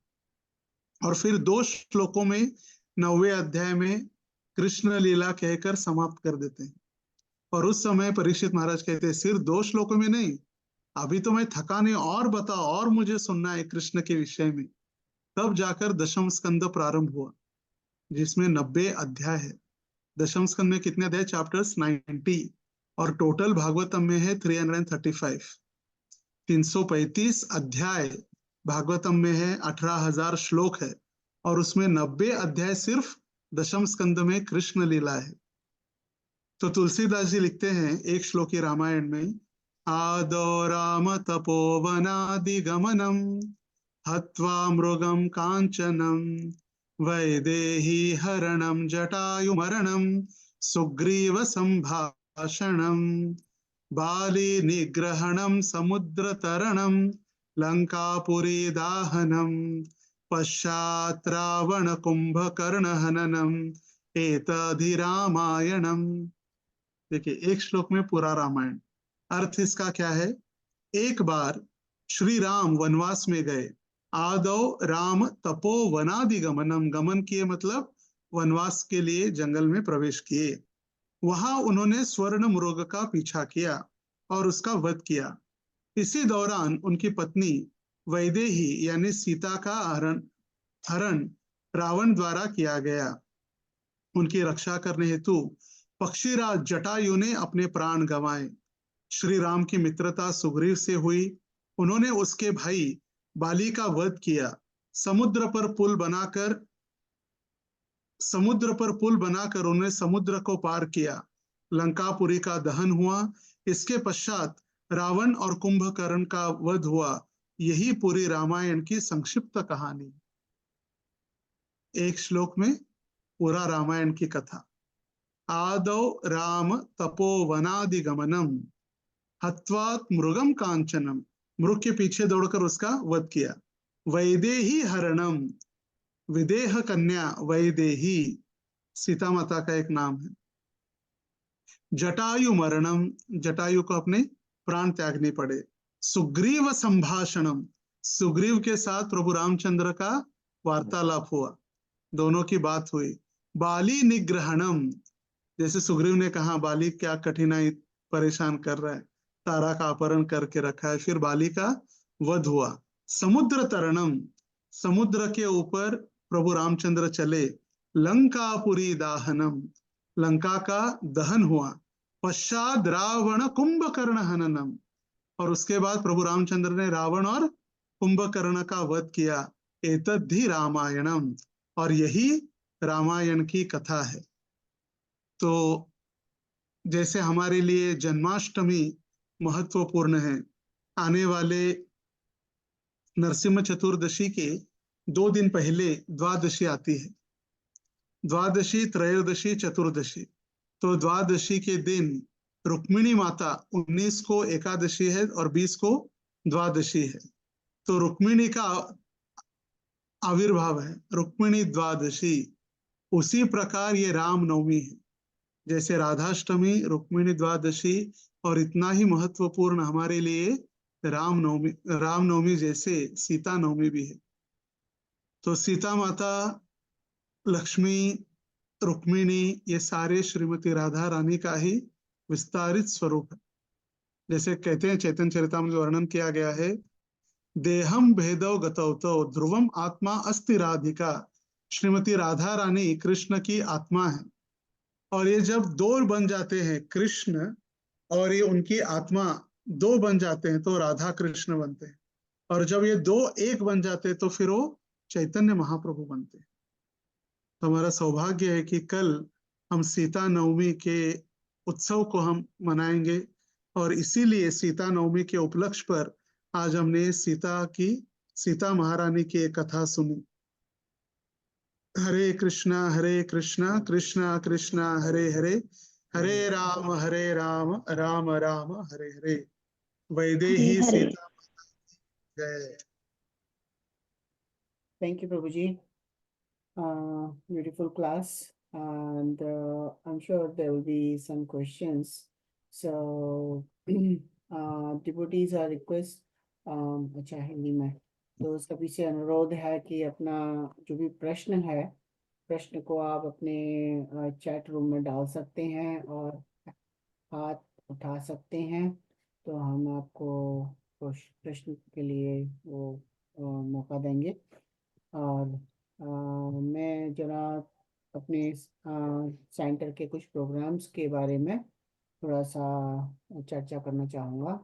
Speaker 4: और फिर 2 श्लोकों में 9वें अध्याय में कृष्ण लीला कहकर समाप्त कर देते हैं। और उस समय परीक्षित महाराज कहते हैं, सिर्फ 2 श्लोकों में नहीं, अभी तो मैं थका नहीं, और बताओ, और मुझे सुनना है कृष्ण के विषय में। तब जाकर दशम स्कंद प्रारंभ हुआ, जिसमें 90 अध्याय है। दशम स्कंद में कितने अध्याय? चैप्टर्स 90। और टोटल भागवतम में है 335, 335 अध्याय भागवतम में है, 18,000 श्लोक है, और उसमें 90 अध्याय सिर्फ दशम स्कंद में कृष्ण लीला है। तो तुलसीदास जी लिखते हैं एक श्लोकी रामायण में, आदौ राम तपोवनादिगमनम हत्वा मृगम कांचनम वैदेही हरणम जटायुमरणम सुग्रीव संभाषणम बाली निग्रहणम समुद्रतरणम लंकापुरी दाहनम पश्चात् रावण कुंभकर्ण हननम एतद्धि रामायणम। देखिए, एक श्लोक में पूरा रामायण। अर्थ इसका क्या है? एक बार श्री राम वनवास में गए, आदौ राम तपो वनादिगमनम, गमन किए मतलब वनवास के लिए जंगल में प्रवेश किए। वहां उन्होंने स्वर्ण मृग का पीछा किया और उसका वध किया। इसी दौरान उनकी पत्नी वैदेही यानी सीता का हरण रावण द्वारा किया गया। उनकी रक्षा करने हेतु पक्षीराज जटायु ने अपने प्राण गंवाए। श्री राम की मित्रता सुग्रीव से हुई। उन्होंने उसके भाई बाली का वध किया। समुद्र पर पुल बनाकर उन्होंने समुद्र को पार किया। लंकापुरी का दहन हुआ। इसके पश्चात रावण और कुंभकर्ण का वध हुआ। यही पूरी रामायण की संक्षिप्त कहानी। एक श्लोक में पूरा रामायण की कथा। आदौ राम तपोवनादिगमनम हत्वात् मृगम कांचनम, मृग के पीछे दौड़कर उसका वध किया। वैदेही हरणम, विदेह कन्या वैदेही सीता माता का एक नाम है। जटायु मरणम, जटायु को अपने प्राण त्यागने पड़े। सुग्रीव संभाषणम, सुग्रीव के साथ प्रभु रामचंद्र का वार्तालाप हुआ, दोनों की बात हुई। बाली निग्रहणम, जैसे सुग्रीव ने कहा बाली क्या कठिनाई परेशान कर रहा है, तारा का अपहरण करके रखा है, फिर बाली का वध हुआ। समुद्र तरणम, समुद्र के ऊपर प्रभु रामचंद्र चले। लंकापुरी दाहनम, लंका का दहन हुआ। पश्चात रावण कुंभकर्ण हननम, और उसके बाद प्रभु रामचंद्र ने रावण और कुंभकर्ण का वध किया। एतद्धि रामायणम, और यही रामायण की कथा है। तो जैसे हमारे लिए जन्माष्टमी महत्वपूर्ण है, आने वाले नरसिंह चतुर्दशी के 2 दिन पहले द्वादशी आती है, द्वादशी, त्रयोदशी, चतुर्दशी। तो द्वादशी के दिन रुक्मिणी माता 19 को एकादशी है और 20 को द्वादशी है। तो रुक्मिणी का आविर्भाव है, रुक्मिणी द्वादशी। उसी प्रकार ये रामनवमी है, जैसे राधाष्टमी, रुक्मिणी द्वादशी, और इतना ही महत्वपूर्ण हमारे लिए रामनवमी, रामनवमी जैसे सीता नवमी भी है। तो सीता माता, लक्ष्मी, रुक्मिणी, ये सारे श्रीमती राधा रानी का ही विस्तारित स्वरूप है। जैसे कहते हैं चैतन्य चरितामृत में वर्णन किया गया है, देहम भेदौ गतौ ध्रुवम आत्मा अस्ति राधिका। श्रीमती राधा रानी कृष्ण की आत्मा है, और ये जब 2 बन जाते हैं, कृष्ण और ये उनकी आत्मा 2 बन जाते हैं तो राधा कृष्ण बनते हैं, और जब ये 2 एक बन जाते हैं तो फिर वो चैतन्य महाप्रभु बनते हैं। तो हमारा सौभाग्य है कि कल हम सीता नवमी के उत्सव को हम मनाएंगे, और इसीलिए सीता नवमी के उपलक्ष्य पर आज हमने सीता महारानी की एक कथा सुनी। हरे कृष्णा कृष्णा कृष्णा हरे हरे, हरे राम राम राम हरे हरे। वैदेही
Speaker 5: हरे हरे।
Speaker 4: सीता जय।
Speaker 1: Thank you, Prabhuji. Beautiful class, and I'm sure there will be some questions. So, devotees are request, अच्छा हिंदी में, तो सभी से अनुरोध है कि अपना जो भी प्रश्न है, प्रश्न को आप अपने चैट रूम में डाल सकते हैं और हाथ उठा सकते हैं, तो हम आपको प्रश्न के लिए वो मौका देंगे। और मैं जरा अपने सेंटर के कुछ प्रोग्राम्स के बारे में थोड़ा सा चर्चा करना चाहूँगा,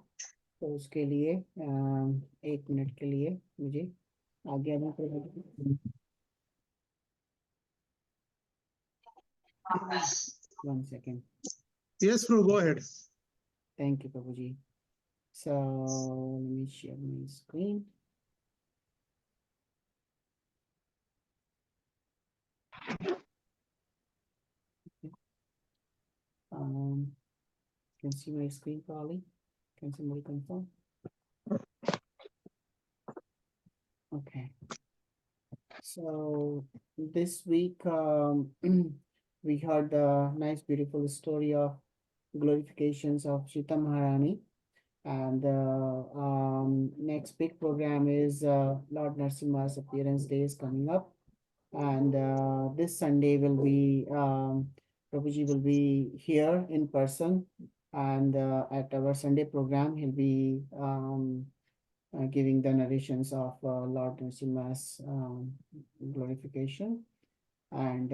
Speaker 1: तो उसके लिए 1 मिनट के लिए मुझे आज्ञा दें प्रभु। 1 second.
Speaker 4: Yes, Prabhu, go ahead.
Speaker 1: Thank you, Prabhuji. So let me share my screen. Can see my screen probably. Can somebody confirm? Okay. So this week we heard the nice, beautiful story of glorifications of Sita Maharani, and next big program is Lord Narasimha's appearance day is coming up, and this Sunday will be Prabhuji will be here in person, and at our Sunday program he'll be giving the narrations of Lord Narasimha's glorification, and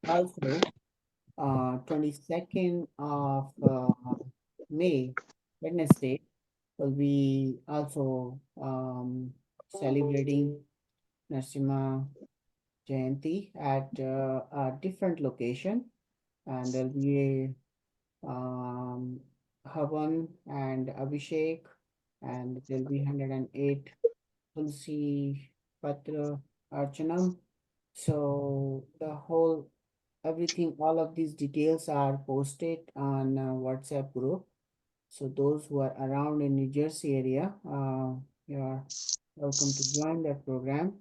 Speaker 1: also 22nd of May, Wednesday, will be also celebrating Narasimha Jayanti at a different location, and there'll be a Havan and Abhishek, and there'll be 108 Tulsi Patra Archanam, So the whole everything, all of these details are posted on WhatsApp group. So those who are around in New Jersey area, you are welcome to join that program.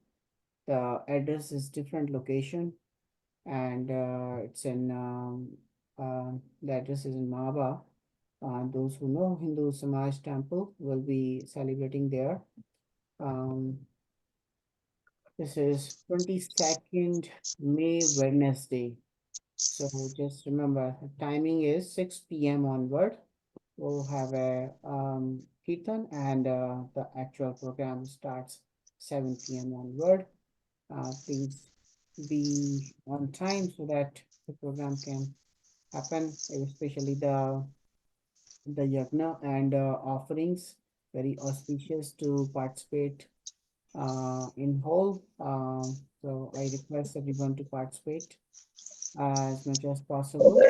Speaker 1: The address is different location, and it's in the address is in Mahaba. Those who know Hindu Samaj Temple will be celebrating there. This is 22nd May, Wednesday. So just remember, the timing is 6 p.m. onward. We'll have a kirtan, and the actual program starts 7 p.m. onward. Please be on time so that the program can happen, especially the yagna and offerings. Very auspicious to participate in whole. So I request everyone to participate as much as possible.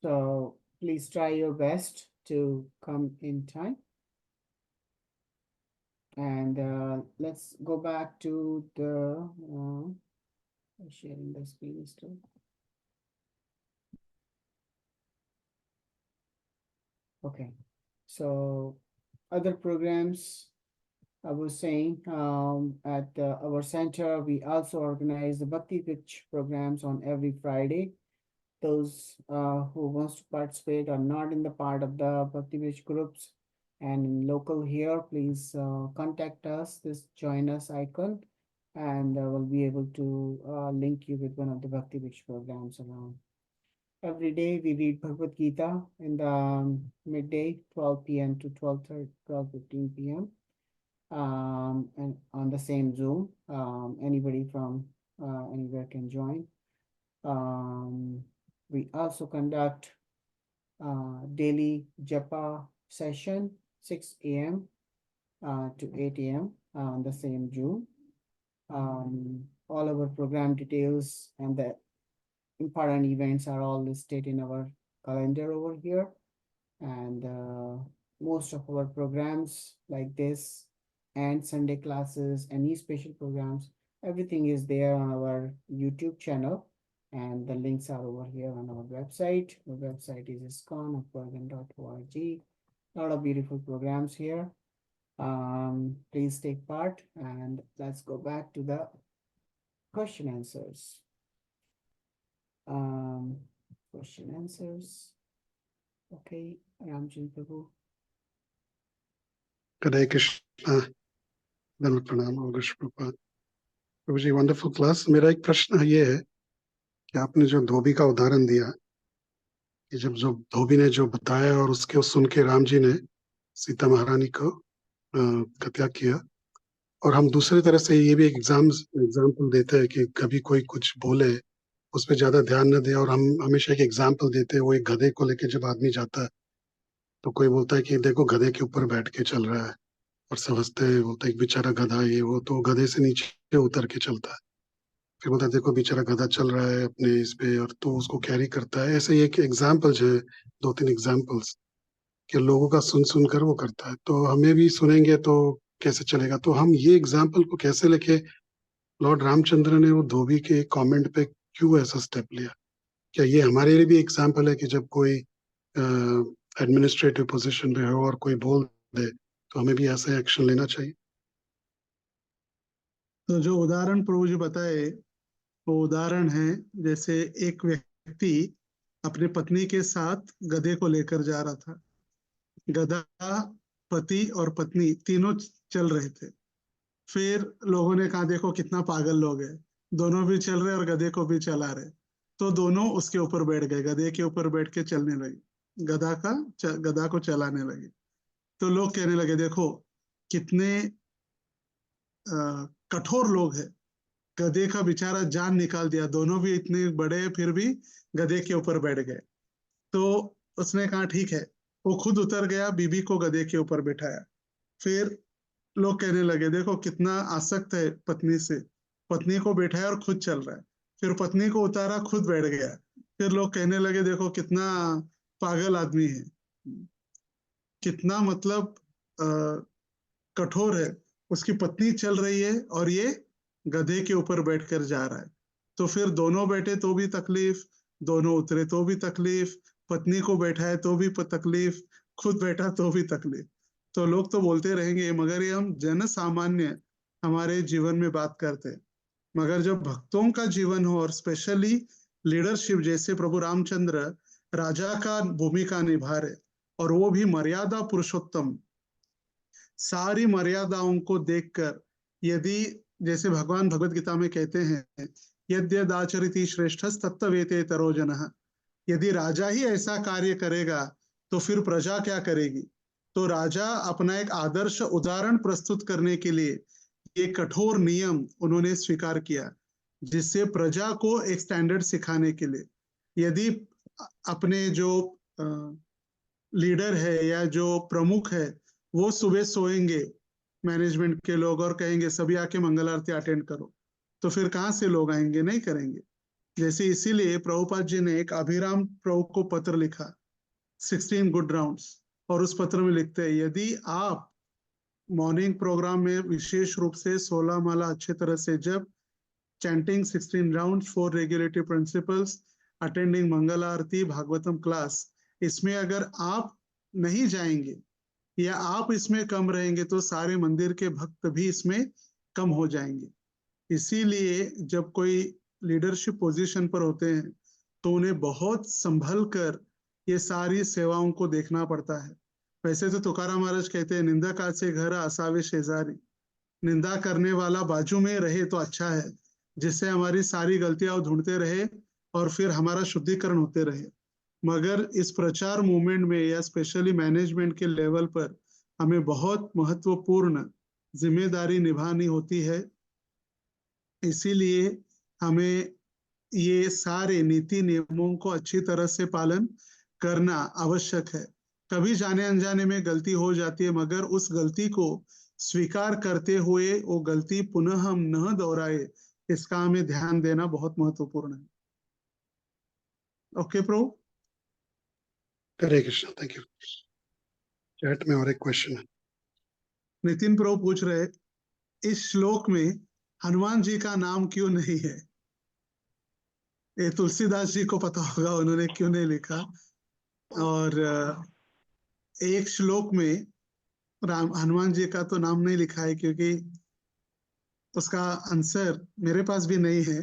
Speaker 1: So please try your best to come in time. And let's go back to the sharing the screen still. Okay, so other programs, I was saying, at our center, we also organize the Bhakti Pitch programs on every Friday. Those who wants to participate are not in the part of the Bhakti Pitch groups and local here, please contact us, this join us icon, and we'll be able to link you with one of the Bhakti Pitch programs around. Every day we read Bhagavad Gita in the midday, 12 p.m. to 12:15 p.m. And on the same Zoom, anybody from anywhere can join. We also conduct daily japa session, 6 a.m. To 8 a.m. On the same Zoom. All our program details and the important events are all listed in our calendar over here. And most of our programs like this and Sunday classes, any special programs, everything is there on our YouTube channel, and the links are over here on our website. The website is iskonofbergen.org. A lot of beautiful programs here. Please take part, and let's go back to the question answers. Question answers. Okay, Ramjin Prabhu.
Speaker 7: Hare Krishna. Dhanvat pranam और प्रभुपाद. प्रभु जी wonderful class. मेरा एक प्रश्न ये है कि आपने जो धोबी का उदाहरण दिया कि जब जो धोबी ने जो बताया और उसके सुन के राम जी ने सीता महारानी को का त्याग किया, और हम दूसरी तरह से ये भी एक एग्जाम्पल देते हैं कि कभी कोई कुछ बोले उस पर ज्यादा ध्यान न दे, और हम हमेशा एक एग्जाम्पल देते हैं. वो एक गधे को लेके जब आदमी जाता है तो कोई बोलता है कि देखो गधे के ऊपर बैठ के चल रहा है, और समझते हैं, बोलते एक बेचारा गधा ये वो, तो गधे से नीचे उतर के चलता है. फिर बोलता है देखो बेचारा गधा चल रहा है अपने इस पे, और तो उसको कैरी करता है. ऐसे एक एग्जाम्पल्स है, 2-3 एग्जाम्पल्स कि लोगों का सुन सुन कर वो करता है. तो हमें भी सुनेंगे तो कैसे चलेगा. तो हम ये एग्जाम्पल को कैसे लेके, लॉर्ड रामचंद्र ने वो धोबी के कमेंट पे क्यों ऐसा स्टेप लिया? क्या ये हमारे लिए भी एग्जाम्पल है कि जब कोई एडमिनिस्ट्रेटिव पोजीशन पे हो और कोई बोल दे तो हमें भी ऐसा एक्शन लेना चाहिए?
Speaker 4: तो जो उदाहरण प्रभु जी बताए वो उदाहरण है, जैसे एक व्यक्ति अपने पत्नी के साथ गधे को लेकर जा रहा था. गधा, पति और पत्नी तीनों चल रहे थे. फिर लोगों ने कहा देखो कितना पागल लोग हैं, दोनों भी चल रहे और गधे को भी चला रहे. तो दोनों उसके ऊपर बैठ गए, गधे के ऊपर बैठ के चलने लगे, गधा को चलाने लगे. तो लोग कहने लगे देखो कितने कठोर लोग हैं, गधे का बेचारा जान निकाल दिया, दोनों भी इतने बड़े फिर भी गधे के ऊपर बैठ गए. तो उसने कहा ठीक है, वो खुद उतर गया, बीबी को गधे के ऊपर बैठाया. फिर लोग कहने लगे देखो कितना आसक्त है पत्नी से, पत्नी को बैठाया और खुद चल रहा है. फिर पत्नी को उतारा, खुद बैठ गया. फिर लोग कहने लगे देखो कितना पागल आदमी है, कितना मतलब कठोर है, उसकी पत्नी चल रही है और ये गधे के ऊपर बैठकर जा रहा है। तो फिर दोनों बैठे तो भी तकलीफ, दोनों उतरे तो भी तकलीफ, पत्नी को बैठाए तो भी तकलीफ, खुद बैठा तो भी तकलीफ। तो लोग तो बोलते रहेंगे, मगर ये हम जन सामान्य हमारे जीवन में बात करते हैं। मगर जब भक्तों का जीवन हो और स्पेशली लीडरशिप, जैसे प्रभु रामचंद्र राजा का भूमिका निभा रहे और वो भी मर्यादा पुरुषोत्तम, सारी मर्यादाओं को देखकर, यदि जैसे भगवान भगवत गीता में कहते हैं, यद्यदाचरिति श्रेष्ठस् तत्तवेते तरो जनः, यदि राजा ही ऐसा कार्य करेगा तो फिर प्रजा क्या करेगी। तो राजा अपना एक आदर्श उदाहरण प्रस्तुत करने के लिए एक कठोर नियम उन्होंने स्वीकार किया, जिससे प्रजा को एक स्टैंडर्ड सिखाने के लिए, यदि अपने जो लीडर है या जो प्रमुख है वो सुबह सोएंगे मैनेजमेंट के लोग और कहेंगे सभी आके मंगल आरती अटेंड करो, तो फिर कहाँ से लोग आएंगे, नहीं करेंगे। जैसे इसीलिए प्रभुपाद जी ने एक अभिराम प्रभु को पत्र लिखा 16 गुड राउंड्स, और उस पत्र में लिखते हैं, यदि आप मॉर्निंग प्रोग्राम में विशेष रूप से 16 माला अच्छे तरह से जब chanting 16 round 4 regulatory principles, attending मंगल आरती, भागवतम क्लास, इसमें अगर आप नहीं जाएंगे या आप इसमें कम रहेंगे तो सारे मंदिर के भक्त भी इसमें कम हो जाएंगे। इसीलिए जब कोई लीडरशिप पोजीशन पर होते हैं तो उन्हें बहुत संभल कर ये सारी सेवाओं को देखना पड़ता है। वैसे तो तुकाराम महाराज कहते हैं, निंदा काज से घर आसावे शेजारी, निंदा करने वाला बाजू में रहे तो अच्छा है, जिससे हमारी सारी गलतियां ढूंढते रहे और फिर हमारा शुद्धिकरण होते रहे। मगर इस प्रचार मूवमेंट में या स्पेशली मैनेजमेंट के लेवल पर हमें बहुत महत्वपूर्ण जिम्मेदारी निभानी होती है। इसीलिए हमें ये सारे नीति नियमों को अच्छी तरह से पालन करना आवश्यक है। कभी जाने अनजाने में गलती हो जाती है, मगर उस गलती को स्वीकार करते हुए वो गलती पुनः हम न दोहराए, इसका हमें ध्यान देना बहुत महत्वपूर्ण है। Okay Prabhu.
Speaker 7: Hare Krishna, thank you. Chat में और एक क्वेश्चन है।
Speaker 4: नितिन प्रभु पूछ रहे, इस श्लोक में हनुमान जी का नाम क्यों नहीं है? ये तुलसीदास जी को पता होगा उन्होंने क्यों नहीं लिखा। और एक श्लोक में हनुमान जी का तो नाम नहीं लिखा है, क्योंकि उसका आंसर मेरे पास भी नहीं है,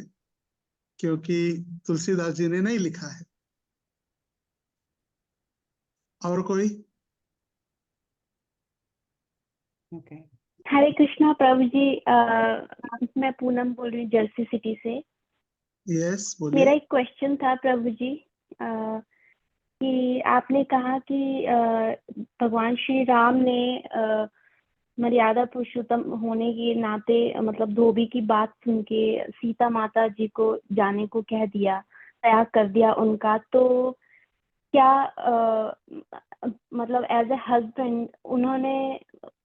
Speaker 4: क्योंकि तुलसीदास जी ने नहीं लिखा है। और कोई?
Speaker 1: Okay.
Speaker 5: हरे कृष्णा प्रभु जी, मैं पूनम बोल रही हूँ जर्सी सिटी से।
Speaker 4: यस, बोलिए।
Speaker 5: मेरा एक क्वेश्चन था प्रभु जी, कि आपने कहा कि भगवान श्री राम ने मर्यादा पुरुषोत्तम होने के नाते, मतलब धोबी की बात सुन के सीता माता जी को जाने को कह दिया, त्याग कर दिया उनका। तो क्या मतलब एज ए हस्बैंड उन्होंने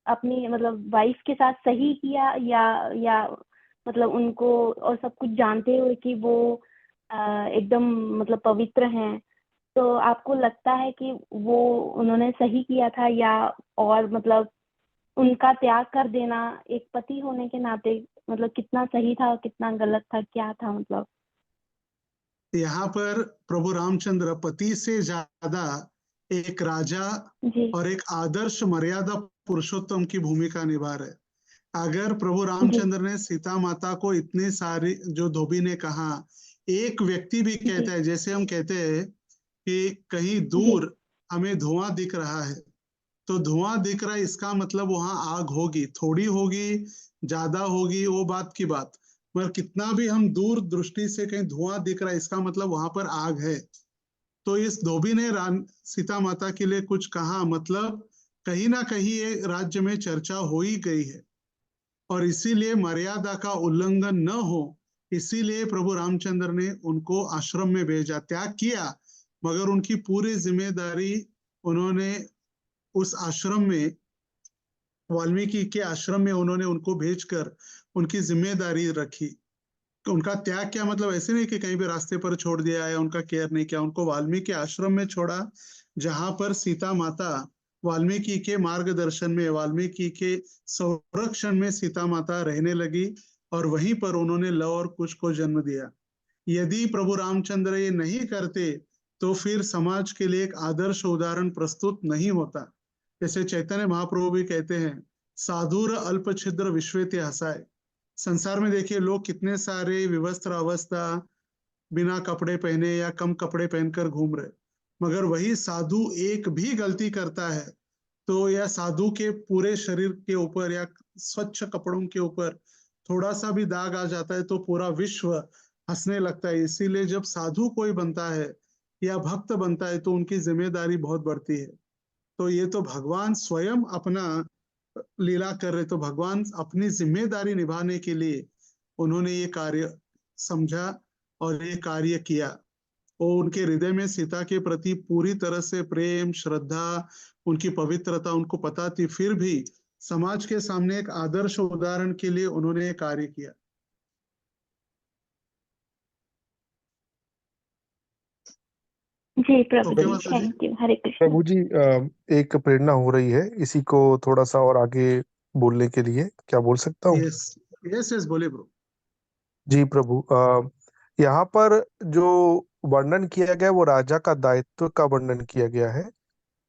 Speaker 5: अपनी मतलब वाइफ के साथ सही किया, या मतलब उनको और सब कुछ जानते हुए कि वो एकदम मतलब पवित्र हैं, तो आपको लगता है कि वो उन्होंने सही किया था, या और मतलब उनका त्याग कर देना एक पति होने के नाते मतलब कितना सही था, कितना गलत था, क्या था मतलब?
Speaker 4: यहाँ पर प्रभु रामचंद्र पति से ज्यादा एक राजा
Speaker 5: जी
Speaker 4: और एक आदर्श मर्यादा पुरुषोत्तम की भूमिका निभा रहे। अगर प्रभु रामचंद्र ने सीता माता को इतनी सारी, जो धोबी ने कहा, एक व्यक्ति भी कहता है, जैसे हम कहते हैं कि कहीं दूर हमें धुआं दिख रहा है, तो धुआं दिख रहा है इसका मतलब वहां आग होगी, थोड़ी होगी ज्यादा होगी वो बात की बात, मगर कितना भी हम दूर दृष्टि से कहीं धुआं दिख रहा है इसका मतलब वहां पर आग है। तो इस धोबी ने सीता माता के लिए कुछ कहा, मतलब कहीं ना कहीं ये राज्य में चर्चा हो ही गई है, और इसीलिए मर्यादा का उल्लंघन न हो, इसीलिए प्रभु रामचंद्र ने उनको आश्रम में भेजा, त्याग किया, मगर उनकी पूरी जिम्मेदारी उन्होंने उस आश्रम में, वाल्मीकि के आश्रम में उन्होंने उनको भेजकर उनकी जिम्मेदारी रखी। तो उनका त्याग क्या मतलब ऐसे नहीं कि कहीं भी रास्ते पर छोड़ दिया है, उनका केयर नहीं किया, उनको वाल्मीकि आश्रम में छोड़ा, जहां पर सीता माता वाल्मीकि के मार्गदर्शन में, वाल्मीकि के संरक्षण में सीता माता रहने लगी और वहीं पर उन्होंने लव और कुश को जन्म दिया। यदि प्रभु रामचंद्र ये नहीं करते तो फिर समाज के लिए एक आदर्श उदाहरण प्रस्तुत नहीं होता। जैसे चैतन्य महाप्रभु भी कहते हैं, साधुर अल्प छिद्र विश्वेते हसाए। संसार में देखिए लोग कितने सारे विवस्त्र अवस्था, बिना कपड़े पहने या कम कपड़े पहनकर घूम रहे, मगर वही साधु एक भी गलती करता है तो या साधु के पूरे शरीर के ऊपर या स्वच्छ कपड़ों के ऊपर थोड़ा सा भी दाग आ जाता है तो पूरा विश्व हंसने लगता है। इसीलिए जब साधु कोई बनता है या भक्त बनता है तो उनकी जिम्मेदारी बहुत बढ़ती है। तो ये तो भगवान स्वयं अपना लीला कर रहे, तो भगवान अपनी जिम्मेदारी निभाने के लिए उन्होंने ये कार्य समझा और ये कार्य किया। और उनके हृदय में सीता के प्रति पूरी तरह से प्रेम, श्रद्धा, उनकी पवित्रता उनको पता थी, फिर भी समाज के सामने एक आदर्श उदाहरण के लिए उन्होंने ये कार्य किया।
Speaker 5: जी प्रभु
Speaker 4: ओके
Speaker 5: जी,
Speaker 4: माता जी।
Speaker 5: Thank you. हरे कृष्ण।
Speaker 8: प्रभु जी एक प्रेरणा हो रही है, इसी को थोड़ा सा और आगे बोलने के लिए क्या बोल सकता हूँ?
Speaker 4: यस यस यस, बोलिए ब्रो।
Speaker 8: जी प्रभु, यहाँ पर जो वर्णन किया गया है वो राजा का दायित्व का वर्णन किया गया है।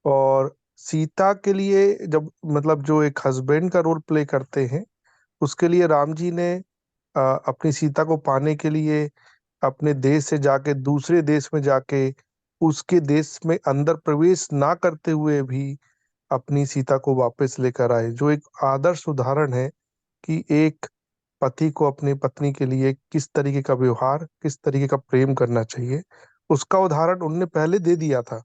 Speaker 8: और सीता के लिए जब मतलब जो एक हस्बैंड का रोल प्ले करते हैं, उसके लिए राम जी ने अपनी सीता को पाने के लिए अपने देश से जाके दूसरे देश में जाके उसके देश में अंदर प्रवेश ना करते हुए भी अपनी सीता को वापस लेकर आए, जो एक आदर्श उदाहरण है कि एक पति को अपनी पत्नी के लिए किस तरीके का व्यवहार, किस तरीके का प्रेम करना चाहिए। उसका उदाहरण उनने पहले दे दिया था,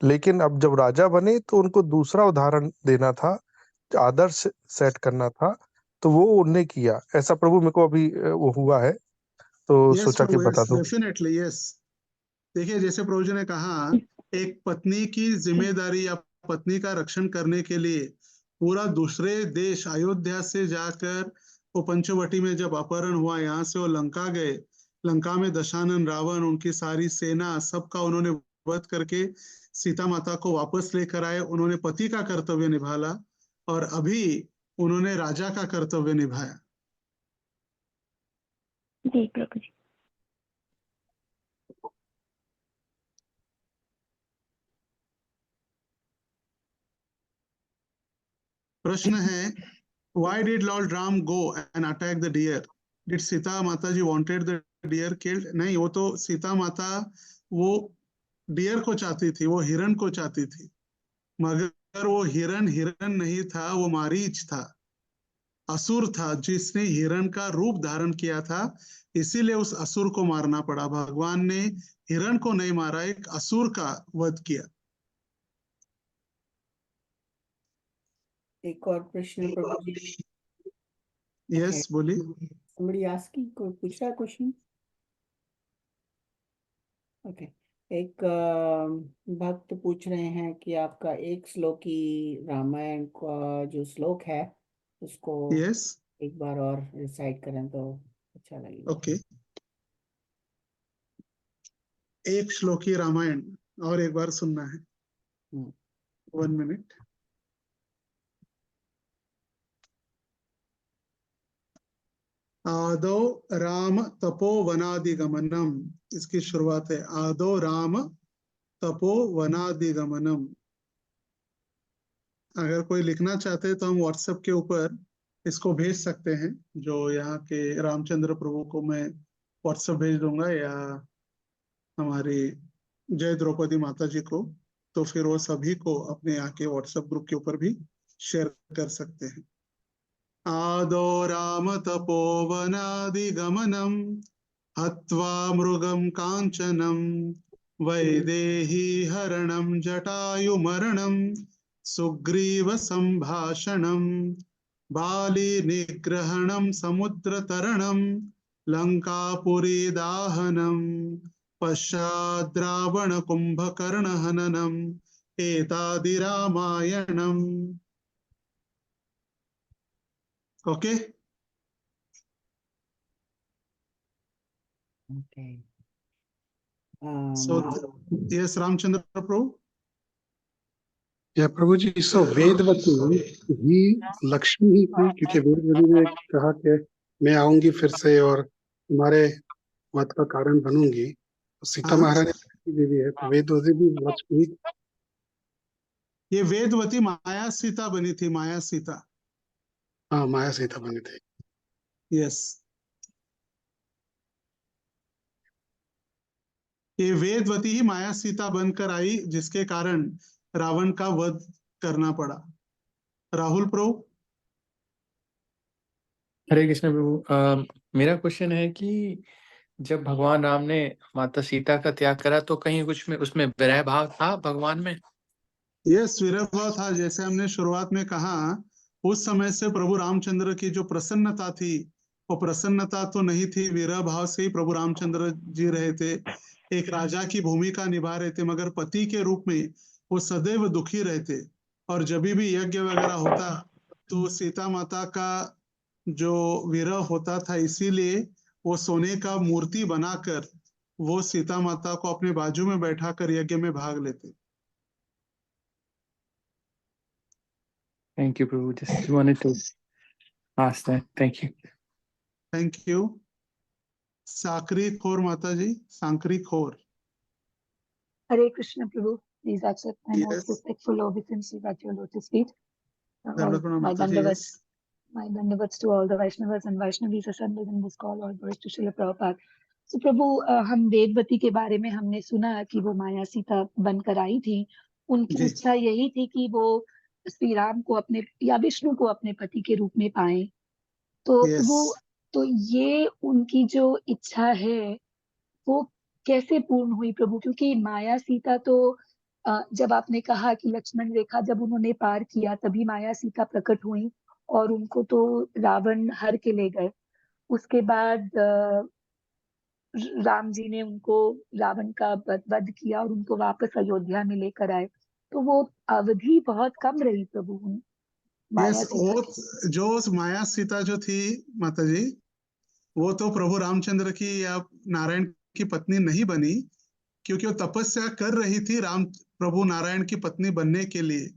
Speaker 8: लेकिन अब जब राजा बने तो उनको दूसरा उदाहरण देना था, आदर्श सेट करना था, तो वो उनने किया। ऐसा प्रभु मेरे को अभी वो हुआ है, तो
Speaker 4: यस
Speaker 8: सोचा कि
Speaker 4: प्रभु,
Speaker 8: बता
Speaker 4: यस
Speaker 8: दूं।
Speaker 4: Definitely yes. देखिए जैसे प्रभु जी ने कहा, एक पत्नी की जिम्मेदारी या पत्नी का रक्षण करने के लिए पूरा दूसरे देश अयोध्या से जाकर वो पंचवटी में जब अपहरण हुआ, यहाँ से वो लंका गए, लंका में दशानन रावण उनकी सारी सेना सबका उन्होंने वध करके सीता माता को वापस लेकर आए। उन्होंने पति का कर्तव्य निभाया और अभी उन्होंने राजा का कर्तव्य निभाया।
Speaker 5: जी प्रभु जी।
Speaker 4: प्रश्न है, why did Lord Ram go and attack the deer? Did Sita माता जी wanted the deer killed? नहीं, वो तो सीता माता वो डियर को चाहती थी, वो हिरण को चाहती थी, मगर वो हिरण हिरण नहीं था, वो मारीच था, असुर था जिसने हिरण का रूप धारण किया था। इसीलिए उस असुर को मारना पड़ा। भगवान ने हिरण को नहीं मारा, एक असुर का वध किया।
Speaker 1: एक और प्रश्न प्रभु जी।
Speaker 4: यस बोलिए।
Speaker 1: somebody asking, कोई पूछ रहा है क्वेश्चन? ओके, एक भक्त पूछ रहे हैं कि आपका एक श्लोकी रामायण का जो श्लोक है उसको
Speaker 4: यस
Speaker 1: एक बार और रिसाइट करें तो अच्छा लगेगा।
Speaker 4: ओके, एक श्लोकी रामायण और एक बार सुनना है। 1 मिनट। आदो राम तपोवनादिगमनम, इसकी शुरुआत है आदो राम तपोवनादिगमनम। अगर कोई लिखना चाहते हैं तो हम व्हाट्सएप के ऊपर इसको भेज सकते हैं, जो यहाँ के रामचंद्र प्रभु को मैं व्हाट्सएप भेज दूंगा, या हमारी जय द्रौपदी माता जी को, तो फिर वो सभी को अपने यहाँ के व्हाट्सएप ग्रुप के ऊपर भी शेयर कर सकते हैं। आदो राम तपोवनादिगमनम हत्वा मृगं कांचनम वैदेही हरणं जटायुमरणं सुग्रीव संभाषणं बाली निग्रहणं समुद्रतरणं लंकापुरी दाहनं पश्चाद् रावण कुंभकर्ण हननम् एतादि Ramayanam. Okay
Speaker 1: Okay.
Speaker 4: So yes Ramachandra प्रभु।
Speaker 7: या प्रभु जी, सो वेदवती ही लक्ष्मी ही थी, क्योंकि वेदवती ने कहा कि मैं आऊंगी फिर से और तुम्हारे मत का कारण बनूंगी। तो सीता
Speaker 4: हाँ,
Speaker 7: महारानी की देवी है, तो वेदवती भी लक्ष्मी।
Speaker 4: ये वेदवती माया सीता बनी थी, माया सीता।
Speaker 7: हाँ, माया सीता बनी थी।
Speaker 4: यस, ये वेदवती ही माया सीता बनकर आई, जिसके कारण रावण का वध करना पड़ा। राहुल प्रो।
Speaker 9: हरे कृष्ण प्रभु। मेरा क्वेश्चन है कि जब भगवान राम ने माता सीता का त्याग करा तो कहीं कुछ में उसमें विरह भाव था भगवान में?
Speaker 4: यस, विरह भाव था। जैसे हमने शुरुआत में कहा, उस समय से प्रभु रामचंद्र की जो प्रसन्नता थी, वो प्रसन्नता तो नहीं थी, विरह भाव से ही प्रभु रामचंद्र जी रहे थे। एक राजा की भूमिका निभा रहे थे, मगर पति के रूप में वो सदैव दुखी रहते। और जब भी यज्ञ वगैरह होता तो सीता माता का जो विरह होता था, इसीलिए वो सोने का मूर्ति बनाकर वो सीता माता को अपने बाजू में बैठाकर यज्ञ में भाग लेते।
Speaker 9: थैंक यू प्रभु, just wanted to ask that. Thank you.
Speaker 4: Thank you. साकरी खोर माता जी, सांकरी खोर।
Speaker 10: Hare Krishna Prabhu, please accept my most
Speaker 4: Yes.
Speaker 10: respectful obeisances at your lotus feet.
Speaker 4: Dharma Prabhu
Speaker 10: My
Speaker 4: Mataji, yes.
Speaker 10: dandavats to all the Vaishnavas and Vaishnavis assembled in this call, all glories to Srila Prabhupada. So प्रभु, हम वेदवती के बारे में हमने सुना कि वो माया सीता बनकर आई थी। उनकी
Speaker 4: जी।
Speaker 10: इच्छा यही थी कि वो श्री राम को अपने या विष्णु को अपने पति के रूप में पाए। तो
Speaker 4: Yes.
Speaker 10: तो ये उनकी जो इच्छा है वो कैसे पूर्ण हुई प्रभु? क्योंकि माया सीता तो जब आपने कहा कि लक्ष्मण रेखा जब उन्होंने पार किया तभी माया सीता प्रकट हुई और उनको तो रावण हर के ले गए। उसके बाद राम जी ने उनको रावण का वध किया और उनको वापस अयोध्या में लेकर आए। तो वो अवधि बहुत कम रही प्रभु माया
Speaker 4: Yes,
Speaker 10: सीता
Speaker 4: वो
Speaker 10: की।
Speaker 4: जो माया सीता जो थी माता जी, वो तो प्रभु रामचंद्र की या नारायण की पत्नी नहीं बनी, क्योंकि वो तपस्या कर रही थी राम प्रभु नारायण की पत्नी बनने के लिए।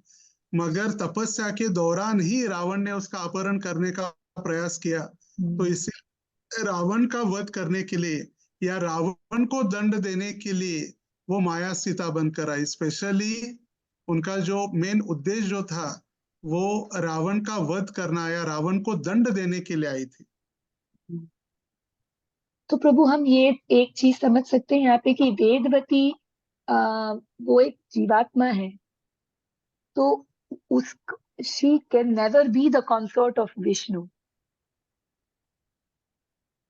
Speaker 4: मगर तपस्या के दौरान ही रावण ने उसका अपहरण करने का प्रयास किया। तो इसी रावण का वध करने के लिए या रावण को दंड देने के लिए वो माया सीता बनकर आई। स्पेशली उनका जो मेन उद्देश्य जो था, वो रावण का वध करना या रावण को दंड देने के लिए आई थी।
Speaker 10: तो प्रभु हम ये एक चीज समझ सकते हैं यहाँ पे कि वेदवती वो एक जीवात्मा है, तो उस she can never be the consort of Vishnu.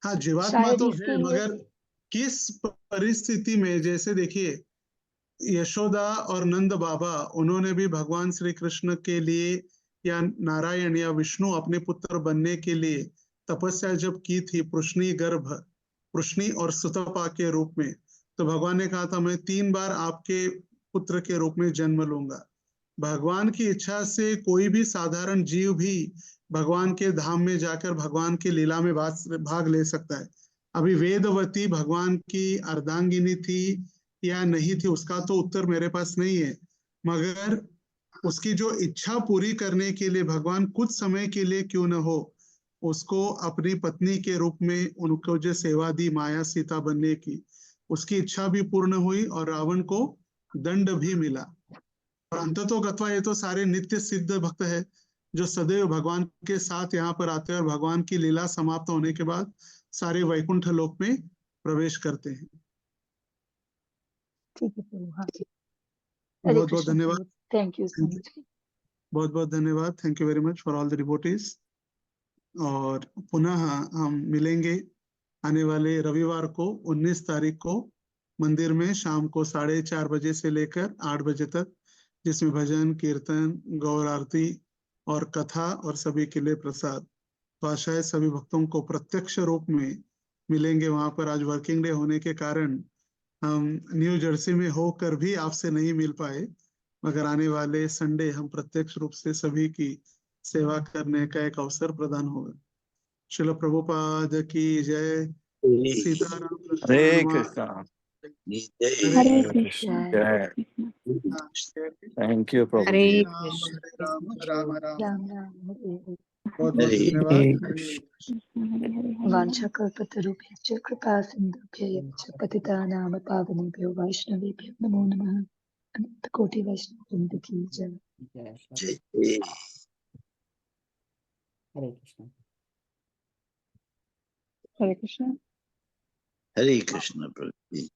Speaker 4: हाँ, जीवात्मा
Speaker 10: शायद
Speaker 4: तो
Speaker 10: इसके
Speaker 4: है,
Speaker 10: लिए
Speaker 4: मगर किस परिस्थिति में, जैसे देखिए यशोदा और नंद बाबा, उन्होंने भी भगवान श्री कृष्ण के लिए या नारायण या विष्णु अपने पुत्र बनने के लिए तपस्या जब की थी, पृश्नी गर्भ, पृश्नी और सुतपा के रूप में, तो भगवान ने कहा था मैं 3 बार आपके पुत्र के रूप में जन्म लूंगा। भगवान की इच्छा से कोई भी साधारण जीव भी भगवान के धाम में जाकर भगवान की लीला में भाग ले सकता है। अभी वेदवती भगवान की अर्धांगिनी थी या नहीं थी, उसका तो उत्तर मेरे पास नहीं है, मगर उसकी जो इच्छा पूरी करने के लिए भगवान कुछ समय के लिए क्यों न हो उसको अपनी पत्नी के रूप में उनको जो सेवा दी माया सीता बनने की, उसकी इच्छा भी पूर्ण हुई और रावण को दंड भी मिला। और अंततोगत्वा ये तो सारे नित्य सिद्ध भक्त है जो सदैव भगवान के साथ यहाँ पर आते हैं और भगवान की लीला समाप्त होने के बाद सारे वैकुंठ लोक में प्रवेश करते हैं।
Speaker 10: ठीक है प्रभु। हाँ,
Speaker 4: बहुत बहुत धन्यवाद।
Speaker 10: Thank you so much.
Speaker 4: बहुत बहुत धन्यवाद। Thank you very much for all the devotees. और पुनः हम मिलेंगे आने वाले रविवार को 19 तारीख को मंदिर में शाम को 4:30 बजे से लेकर 8 बजे तक, जिसमें भजन कीर्तन गौर आरती और कथा और सभी के लिए प्रसाद। तो आशा है सभी भक्तों को प्रत्यक्ष रूप में मिलेंगे वहां पर। आज वर्किंग डे होने के कारण हम न्यू जर्सी में होकर भी आपसे नहीं मिल पाए, मगर आने वाले संडे हम प्रत्यक्ष रूप से सभी की सेवा करने का एक अवसर प्रदान होगा। श्रील प्रभुपाद की जय। सीताराम
Speaker 6: हरे
Speaker 4: कृष्ण
Speaker 6: कृष्णा।
Speaker 4: हरे
Speaker 5: हरे
Speaker 4: कृष्ण।
Speaker 5: कृष्ण।
Speaker 6: जय। थैंक यू प्रभु
Speaker 1: हरे
Speaker 6: जी।
Speaker 4: राम
Speaker 1: कृष्ण
Speaker 4: हरे राम राम राम
Speaker 10: राम राम हरे हरे
Speaker 4: बहुत बहुत
Speaker 2: हरे
Speaker 4: धन्यवाद।
Speaker 10: हरे
Speaker 4: हरे
Speaker 10: कृष्ण
Speaker 5: हरे हरे हरे
Speaker 10: वाञ्छाकल्पतरुभ्यश्च कृपा सिन्धुभ्यश्च पतितानां पावनेभ्यो वैष्णवेभ्यो नमो नमः। अनंत कोटि वैष्णव वृंद की जय।
Speaker 1: जय श्री
Speaker 2: जय जय
Speaker 1: हरे कृष्ण।
Speaker 5: हरे कृष्ण।
Speaker 2: हरे कृष्ण प्रभु जी।